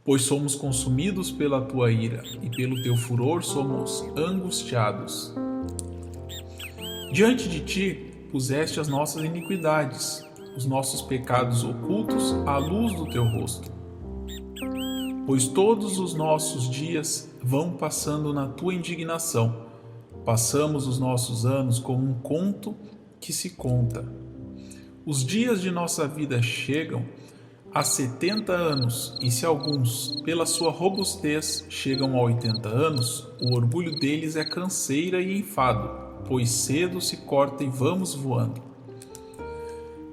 Pois somos consumidos pela tua ira, e pelo teu furor somos angustiados. Diante de ti puseste as nossas iniquidades, os nossos pecados ocultos à luz do teu rosto. Pois todos os nossos dias vão passando na tua indignação. Passamos os nossos anos como um conto que se conta. Os dias de nossa vida chegam a 70 anos, e se alguns, pela sua robustez, chegam a 80 anos, o orgulho deles é canseira e enfado, pois cedo se corta e vamos voando.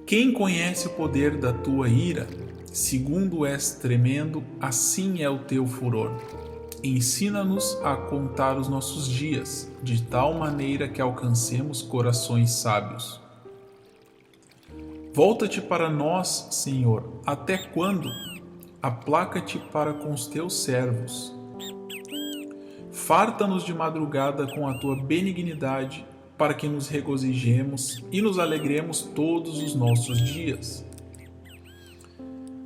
Quem conhece o poder da tua ira? Segundo és tremendo, assim é o teu furor. Ensina-nos a contar os nossos dias, de tal maneira que alcancemos corações sábios. Volta-te para nós, Senhor, até quando? Aplaca-te para com os teus servos. Farta-nos de madrugada com a tua benignidade, para que nos regozijemos e nos alegremos todos os nossos dias.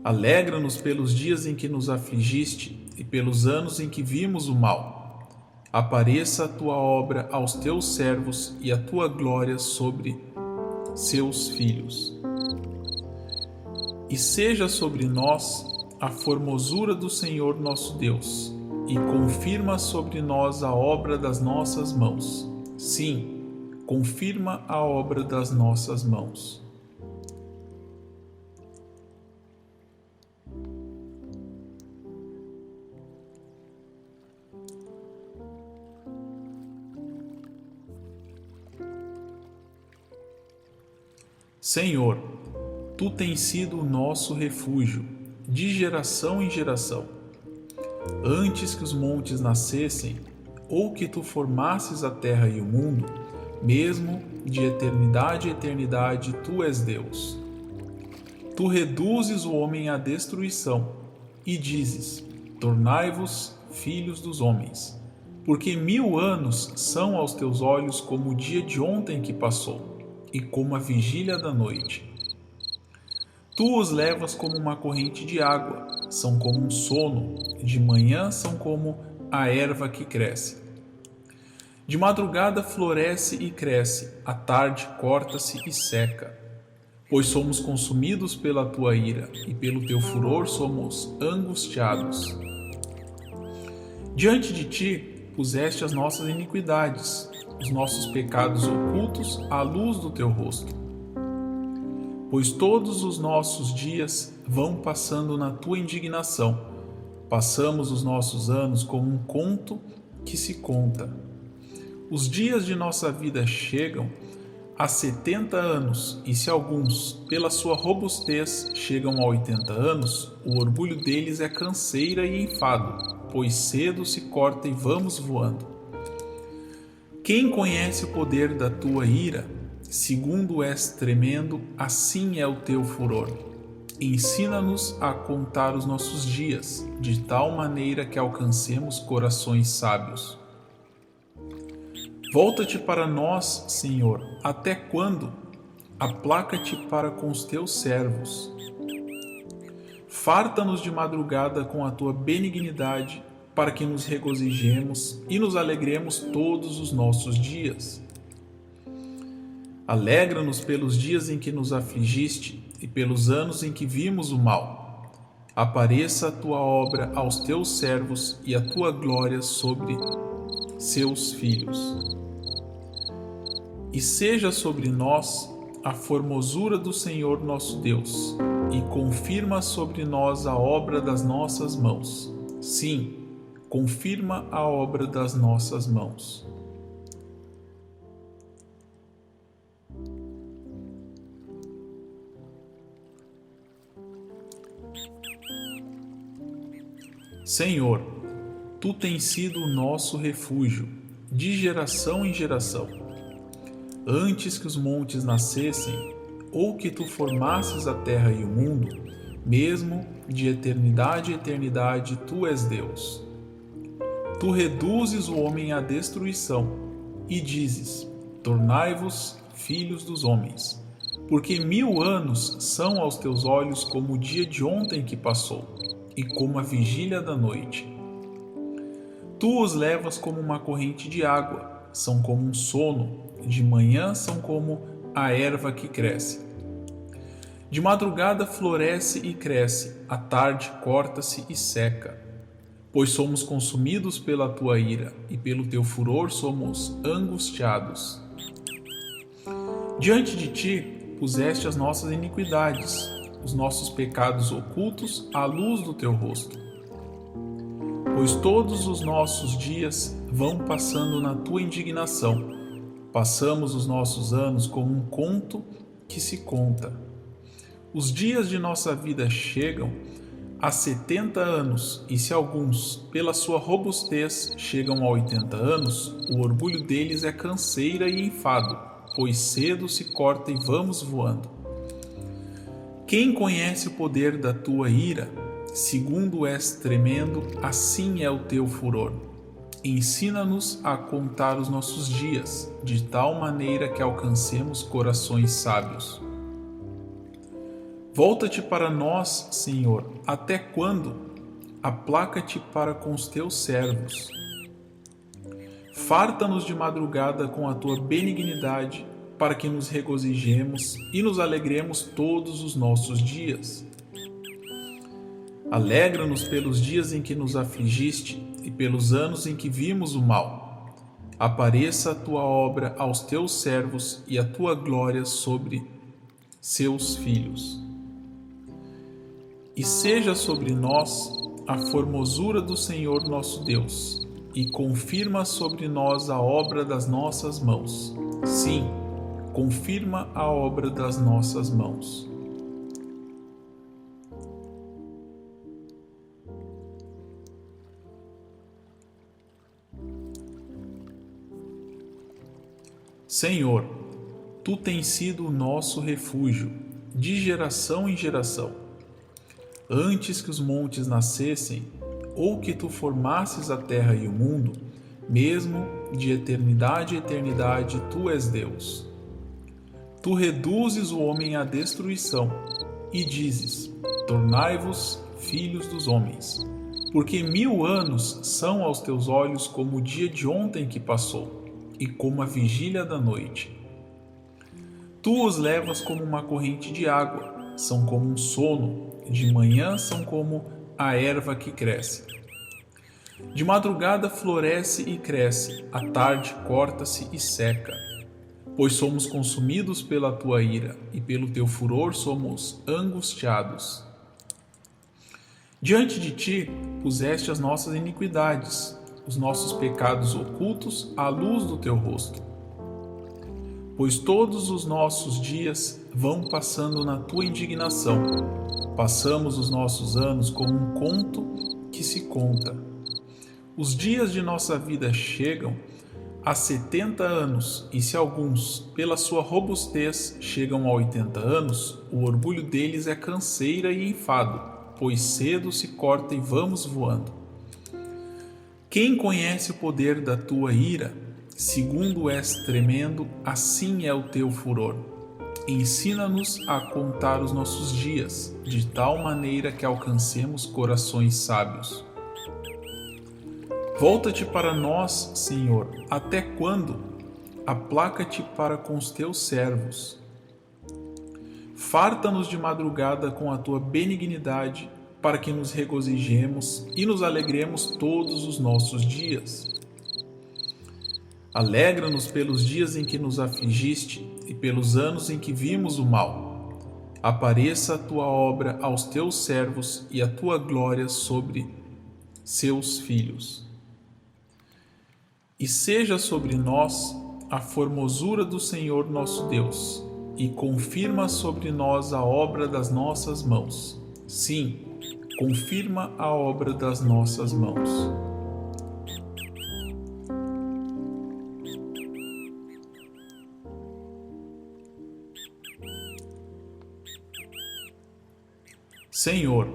Alegra-nos pelos dias em que nos afligiste e pelos anos em que vimos o mal. Apareça a tua obra aos teus servos e a tua glória sobre seus filhos. E seja sobre nós a formosura do Senhor nosso Deus, e confirma sobre nós a obra das nossas mãos. Sim, confirma a obra das nossas mãos. Senhor, Tu tens sido o nosso refúgio, de geração em geração. Antes que os montes nascessem, ou que Tu formasses a terra e o mundo, mesmo de eternidade a eternidade Tu és Deus. Tu reduzes o homem à destruição e dizes: tornai-vos filhos dos homens, porque 1000 anos são aos teus olhos como o dia de ontem que passou, e como a vigília da noite. Tu os levas como uma corrente de água, são como um sono, de manhã são como a erva que cresce. De madrugada floresce e cresce, à tarde corta-se e seca. pois somos consumidos pela tua ira, e pelo teu furor somos angustiados. Diante de ti puseste as nossas iniquidades, os nossos pecados ocultos à luz do teu rosto. Pois todos os nossos dias vão passando na tua indignação, passamos os nossos anos como um conto que se conta. Os dias de nossa vida chegam a 70 anos, e se alguns, pela sua robustez, chegam a 80 anos, o orgulho deles é canseira e enfado, pois cedo se corta e vamos voando. Quem conhece o poder da tua ira? Segundo és tremendo, assim é o teu furor. Ensina-nos a contar os nossos dias, de tal maneira que alcancemos corações sábios. Volta-te para nós, Senhor, até quando? Aplaca-te para com os teus servos. Farta-nos de madrugada com a tua benignidade, para que nos regozijemos e nos alegremos todos os nossos dias. Alegra-nos pelos dias em que nos afligiste e pelos anos em que vimos o mal. Apareça a tua obra aos teus servos e a tua glória sobre seus filhos. E seja sobre nós a formosura do Senhor nosso Deus, e confirma sobre nós a obra das nossas mãos. Sim, confirma a obra das nossas mãos. Senhor, tu tens sido o nosso refúgio, de geração em geração. Antes que os montes nascessem, ou que tu formasses a terra e o mundo, mesmo de eternidade a eternidade, tu és Deus. Tu reduzes o homem à destruição e dizes: tornai-vos filhos dos homens, porque 1000 anos são aos teus olhos como o dia de ontem que passou, e como a vigília da noite. Tu os levas como uma corrente de água, são como um sono, de manhã são como a erva que cresce. De madrugada floresce e cresce, à tarde corta-se e seca. Pois somos consumidos pela tua ira, e pelo teu furor somos angustiados. Diante de ti puseste as nossas iniquidades, os nossos pecados ocultos à luz do teu rosto. Pois todos os nossos dias vão passando na tua indignação, passamos os nossos anos como um conto que se conta. Os dias de nossa vida chegam a 70 anos, e se alguns, pela sua robustez, chegam a 80 anos, o orgulho deles é canseira e enfado, pois cedo se corta e vamos voando. Quem conhece o poder da tua ira? Segundo és tremendo, assim é o teu furor. Ensina-nos a contar os nossos dias, de tal maneira que alcancemos corações sábios. Volta-te para nós, Senhor, até quando? Aplaca-te para com os teus servos. Farta-nos de madrugada com a tua benignidade, para que nos regozijemos e nos alegremos todos os nossos dias. Alegra-nos pelos dias em que nos afligiste e pelos anos em que vimos o mal. Apareça a tua obra aos teus servos e a tua glória sobre seus filhos. E seja sobre nós a formosura do Senhor nosso Deus, e confirma sobre nós a obra das nossas mãos. Sim, confirma a obra das nossas mãos. Senhor, tu tens sido o nosso refúgio, de geração em geração. Antes que os montes nascessem, ou que tu formasses a terra e o mundo, mesmo de eternidade a eternidade, tu és Deus. Tu reduzes o homem à destruição e dizes: tornai-vos filhos dos homens, porque 1000 anos são aos teus olhos como o dia de ontem que passou, e como a vigília da noite. Tu os levas como uma corrente de água, são como um sono, de manhã são como a erva que cresce. De madrugada floresce e cresce, à tarde corta-se e seca. Pois somos consumidos pela tua ira, e pelo teu furor somos angustiados. Diante de ti puseste as nossas iniquidades, os nossos pecados ocultos à luz do teu rosto. Pois todos os nossos dias vão passando na tua indignação. Passamos os nossos anos como um conto que se conta. Os dias de nossa vida chegam a 70 anos, e se alguns, pela sua robustez, chegam a 80 anos, o orgulho deles é canseira e enfado, pois cedo se corta e vamos voando. Quem conhece o poder da tua ira? Segundo és tremendo, assim é o teu furor. Ensina-nos a contar os nossos dias, de tal maneira que alcancemos corações sábios. Volta-te para nós, Senhor, até quando? Aplaca-te para com os teus servos. Farta-nos de madrugada com a tua benignidade, para que nos regozijemos e nos alegremos todos os nossos dias. Alegra-nos pelos dias em que nos afligiste e pelos anos em que vimos o mal. Apareça a tua obra aos teus servos e a tua glória sobre seus filhos. E seja sobre nós a formosura do Senhor nosso Deus, e confirma sobre nós a obra das nossas mãos. Sim, confirma a obra das nossas mãos. Senhor,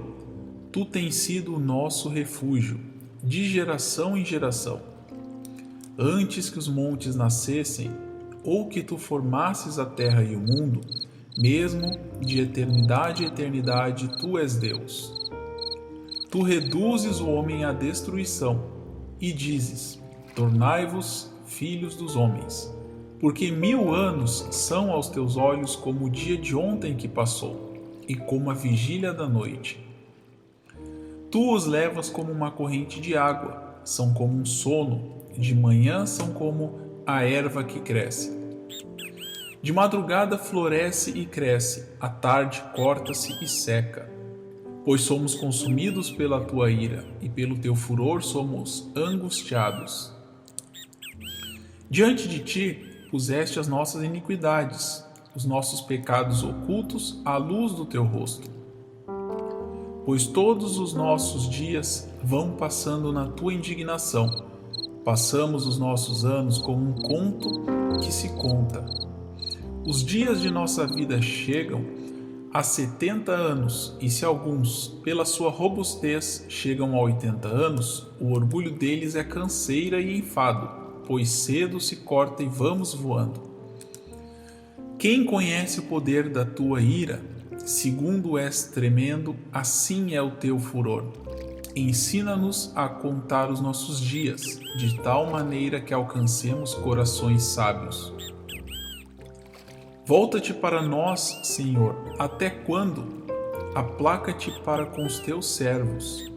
tu tens sido o nosso refúgio, de geração em geração. Antes que os montes nascessem, ou que tu formasses a terra e o mundo, mesmo de eternidade a eternidade, tu és Deus. Tu reduzes o homem à destruição e dizes: tornai-vos filhos dos homens, porque 1000 anos são aos teus olhos como o dia de ontem que passou, e como a vigília da noite. Tu os levas como uma corrente de água, são como um sono, de manhã são como a erva que cresce. De madrugada floresce e cresce, à tarde corta-se e seca. Pois somos consumidos pela tua ira, e pelo teu furor somos angustiados. Diante de ti puseste as nossas iniquidades, os nossos pecados ocultos à luz do teu rosto. Pois todos os nossos dias vão passando na tua indignação. Passamos os nossos anos como um conto que se conta. Os dias de nossa vida chegam a 70 anos, e se alguns, pela sua robustez, chegam a 80 anos, o orgulho deles é canseira e enfado, pois cedo se corta e vamos voando. Quem conhece o poder da tua ira? Segundo és tremendo, assim é o teu furor. Ensina-nos a contar os nossos dias, de tal maneira que alcancemos corações sábios. Volta-te para nós, Senhor, até quando? Aplaca-te para com os teus servos.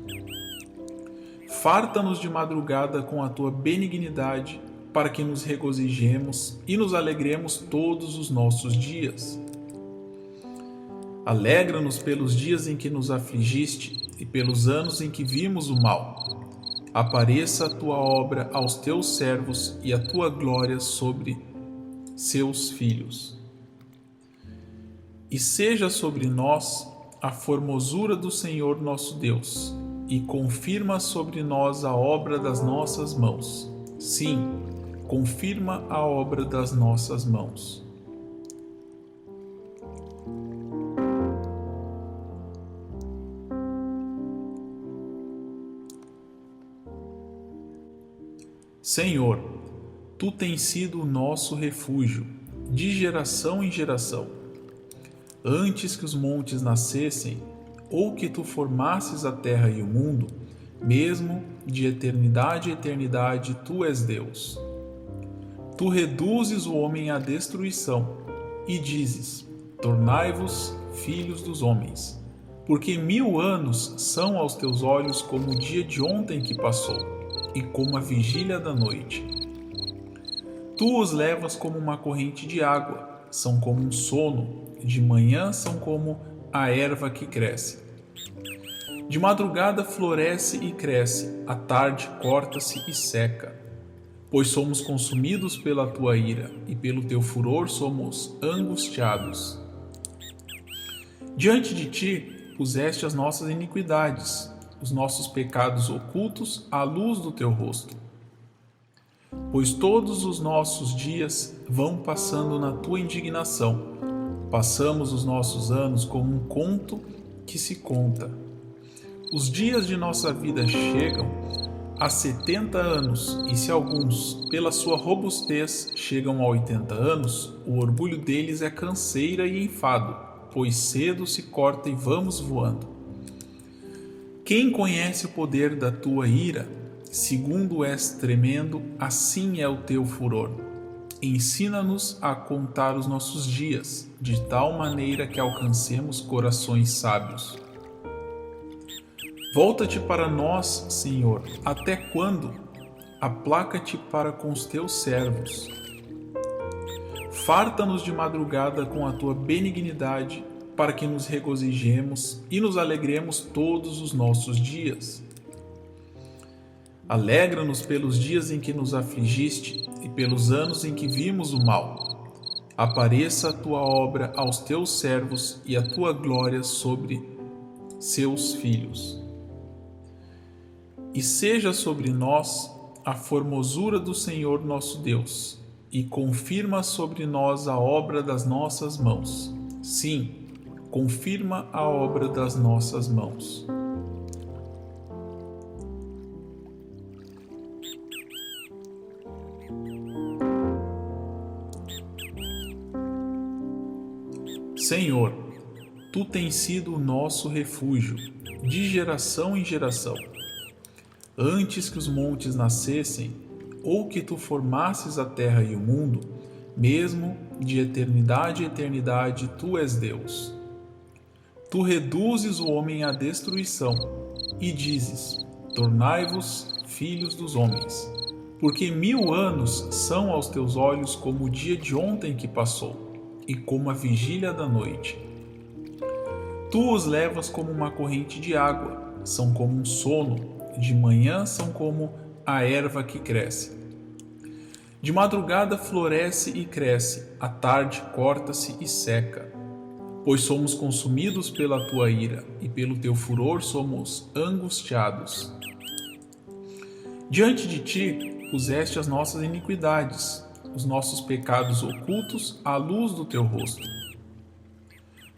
Farta-nos de madrugada com a tua benignidade, para que nos regozijemos e nos alegremos todos os nossos dias. Alegra-nos pelos dias em que nos afligiste e pelos anos em que vimos o mal. Apareça a tua obra aos teus servos e a tua glória sobre seus filhos. E seja sobre nós a formosura do Senhor nosso Deus, e confirma sobre nós a obra das nossas mãos. Sim, confirma a obra das nossas mãos. Senhor, tu tens sido o nosso refúgio, de geração em geração. Antes que os montes nascessem, ou que tu formasses a terra e o mundo, mesmo de eternidade a eternidade, tu és Deus. Tu reduzes o homem à destruição e dizes: tornai-vos filhos dos homens, porque 1000 anos são aos teus olhos como o dia de ontem que passou, e como a vigília da noite. Tu os levas como uma corrente de água, são como um sono, de manhã são como a erva que cresce. De madrugada floresce e cresce, à tarde corta-se e seca. Pois somos consumidos pela tua ira, e pelo teu furor somos angustiados. Diante de ti puseste as nossas iniquidades, os nossos pecados ocultos à luz do teu rosto. Pois todos os nossos dias vão passando na tua indignação. Passamos os nossos anos como um conto que se conta. Os dias de nossa vida chegam a 70 anos, e se alguns, pela sua robustez, chegam a 80 anos, o orgulho deles é canseira e enfado, pois cedo se corta e vamos voando. Quem conhece o poder da tua ira? Segundo és tremendo, assim é o teu furor. Ensina-nos a contar os nossos dias, de tal maneira que alcancemos corações sábios. Volta-te para nós, Senhor, até quando? Aplaca-te para com os teus servos. Farta-nos de madrugada com a tua benignidade, para que nos regozijemos e nos alegremos todos os nossos dias. Alegra-nos pelos dias em que nos afligiste e pelos anos em que vimos o mal. Apareça a tua obra aos teus servos e a tua glória sobre seus filhos. E seja sobre nós a formosura do Senhor nosso Deus, e confirma sobre nós a obra das nossas mãos. Sim, confirma a obra das nossas mãos. Senhor, tu tens sido o nosso refúgio, de geração em geração. Antes que os montes nascessem, ou que tu formasses a terra e o mundo, mesmo de eternidade a eternidade, tu és Deus. Tu reduzes o homem à destruição e dizes: tornai-vos filhos dos homens, porque 1000 anos são aos teus olhos como o dia de ontem que passou, e como a vigília da noite. Tu os levas como uma corrente de água, são como um sono, de manhã são como a erva que cresce. De madrugada floresce e cresce, à tarde corta-se e seca. Pois somos consumidos pela tua ira, e pelo teu furor somos angustiados. Diante de ti puseste as nossas iniquidades, os nossos pecados ocultos à luz do teu rosto.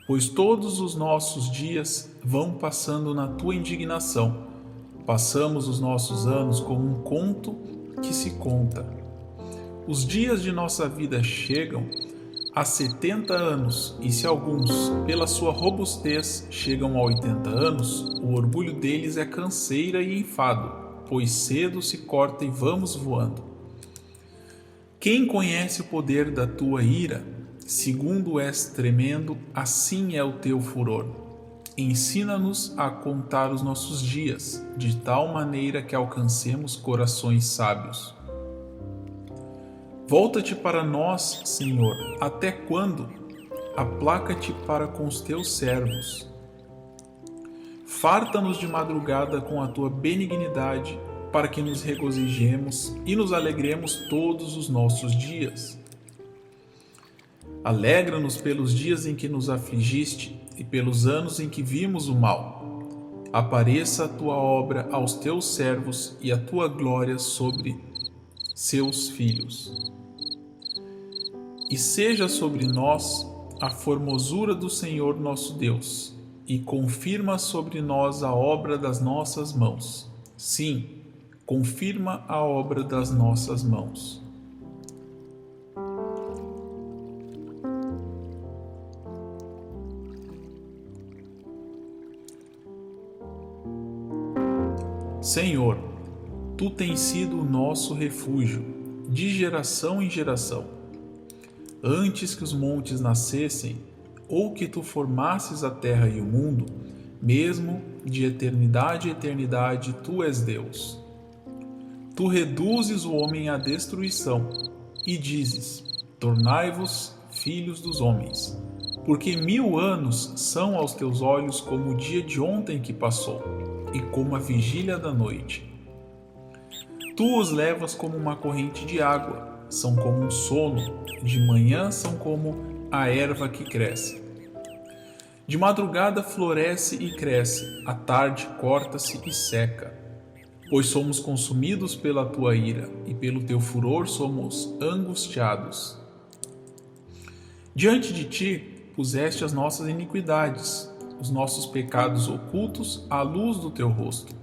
Pois todos os nossos dias vão passando na tua indignação. Passamos os nossos anos como um conto que se conta. Os dias de nossa vida chegam a 70 anos, e se alguns, pela sua robustez, chegam a 80 anos, o orgulho deles é canseira e enfado, pois cedo se corta e vamos voando. Quem conhece o poder da tua ira? Segundo és tremendo, assim é o teu furor. Ensina-nos a contar os nossos dias, de tal maneira que alcancemos corações sábios. Volta-te para nós, Senhor, até quando? Aplaca-te para com os teus servos. Farta-nos de madrugada com a tua benignidade, para que nos regozijemos e nos alegremos todos os nossos dias. Alegra-nos pelos dias em que nos afligiste e pelos anos em que vimos o mal. Apareça a tua obra aos teus servos e a tua glória sobre seus filhos. E seja sobre nós a formosura do Senhor nosso Deus, e confirma sobre nós a obra das nossas mãos. Sim, confirma a obra das nossas mãos. Senhor, tu tens sido o nosso refúgio, de geração em geração. Antes que os montes nascessem, ou que tu formasses a terra e o mundo, mesmo de eternidade a eternidade, tu és Deus. Tu reduzes o homem à destruição e dizes: tornai-vos filhos dos homens, porque 1000 anos são aos teus olhos como o dia de ontem que passou, e como a vigília da noite. Tu os levas como uma corrente de água, são como um sono, de manhã são como a erva que cresce. De madrugada floresce e cresce, à tarde corta-se e seca. Pois somos consumidos pela tua ira, e pelo teu furor somos angustiados. Diante de ti puseste as nossas iniquidades, os nossos pecados ocultos à luz do teu rosto.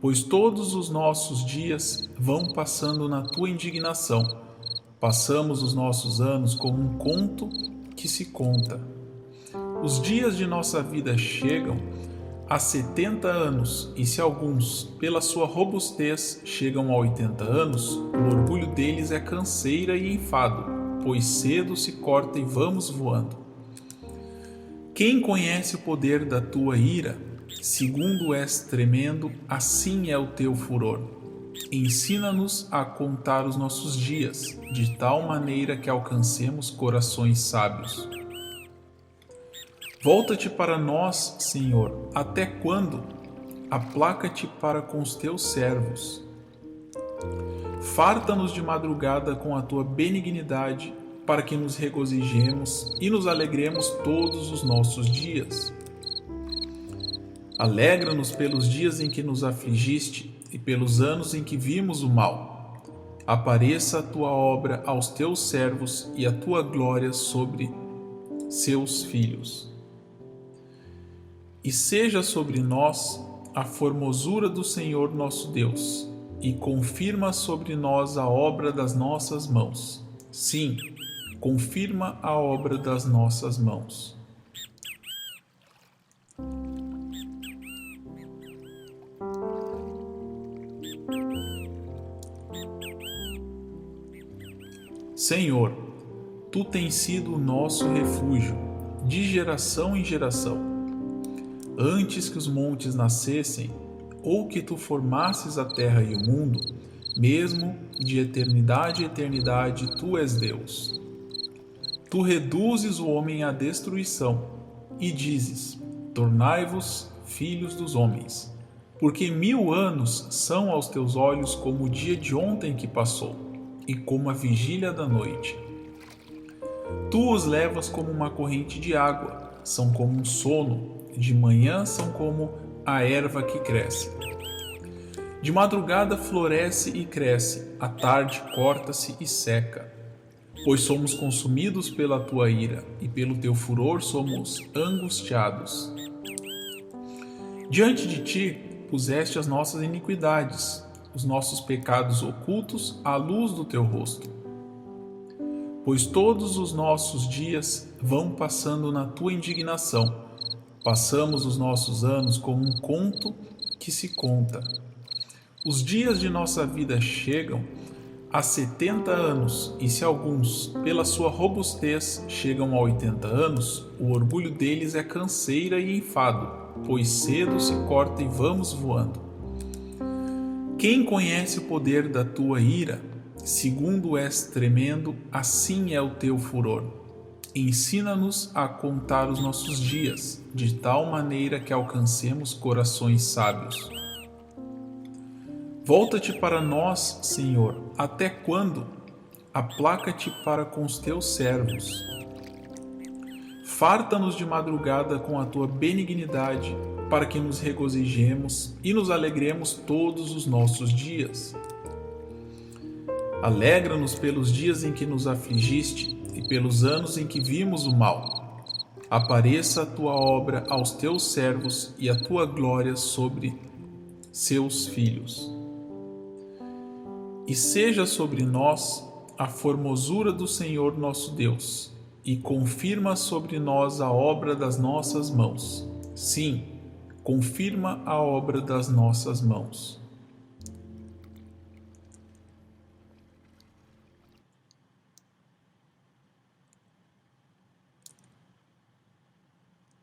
Pois todos os nossos dias vão passando na tua indignação. Passamos os nossos anos como um conto que se conta. Os dias de nossa vida chegam a 70 anos, e se alguns, pela sua robustez, chegam a 80 anos, o orgulho deles é canseira e enfado, pois cedo se corta e vamos voando. Quem conhece o poder da tua ira? Segundo és tremendo, assim é o teu furor. Ensina-nos a contar os nossos dias, de tal maneira que alcancemos corações sábios. Volta-te para nós, Senhor, até quando? Aplaca-te para com os teus servos. Farta-nos de madrugada com a tua benignidade, para que nos regozijemos e nos alegremos todos os nossos dias. Alegra-nos pelos dias em que nos afligiste e pelos anos em que vimos o mal. Apareça a tua obra aos teus servos e a tua glória sobre seus filhos. E seja sobre nós a formosura do Senhor nosso Deus, e confirma sobre nós a obra das nossas mãos. Sim, confirma a obra das nossas mãos. Senhor, tu tens sido o nosso refúgio, de geração em geração. Antes que os montes nascessem, ou que tu formasses a terra e o mundo, mesmo de eternidade a eternidade, tu és Deus. Tu reduzes o homem à destruição e dizes: tornai-vos filhos dos homens, porque 1000 anos são aos teus olhos como o dia de ontem que passou, e como a vigília da noite. Tu os levas como uma corrente de água, são como um sono, de manhã são como a erva que cresce. De madrugada floresce e cresce, à tarde corta-se e seca. Pois somos consumidos pela tua ira, e pelo teu furor somos angustiados. Diante de ti puseste as nossas iniquidades, os nossos pecados ocultos à luz do teu rosto. Pois todos os nossos dias vão passando na tua indignação. Passamos os nossos anos como um conto que se conta. Os dias de nossa vida chegam a 70 anos, e se alguns, pela sua robustez, chegam a 80 anos, o orgulho deles é canseira e enfado, pois cedo se corta e vamos voando. Quem conhece o poder da tua ira? Segundo és tremendo, assim é o teu furor. Ensina-nos a contar os nossos dias, de tal maneira que alcancemos corações sábios. Volta-te para nós, Senhor, até quando? Aplaca-te para com os teus servos. Farta-nos de madrugada com a tua benignidade, para que nos regozijemos e nos alegremos todos os nossos dias. Alegra-nos pelos dias em que nos afligiste e pelos anos em que vimos o mal. Apareça a tua obra aos teus servos e a tua glória sobre seus filhos. E seja sobre nós a formosura do Senhor nosso Deus, e confirma sobre nós a obra das nossas mãos. Sim, confirma a obra das nossas mãos.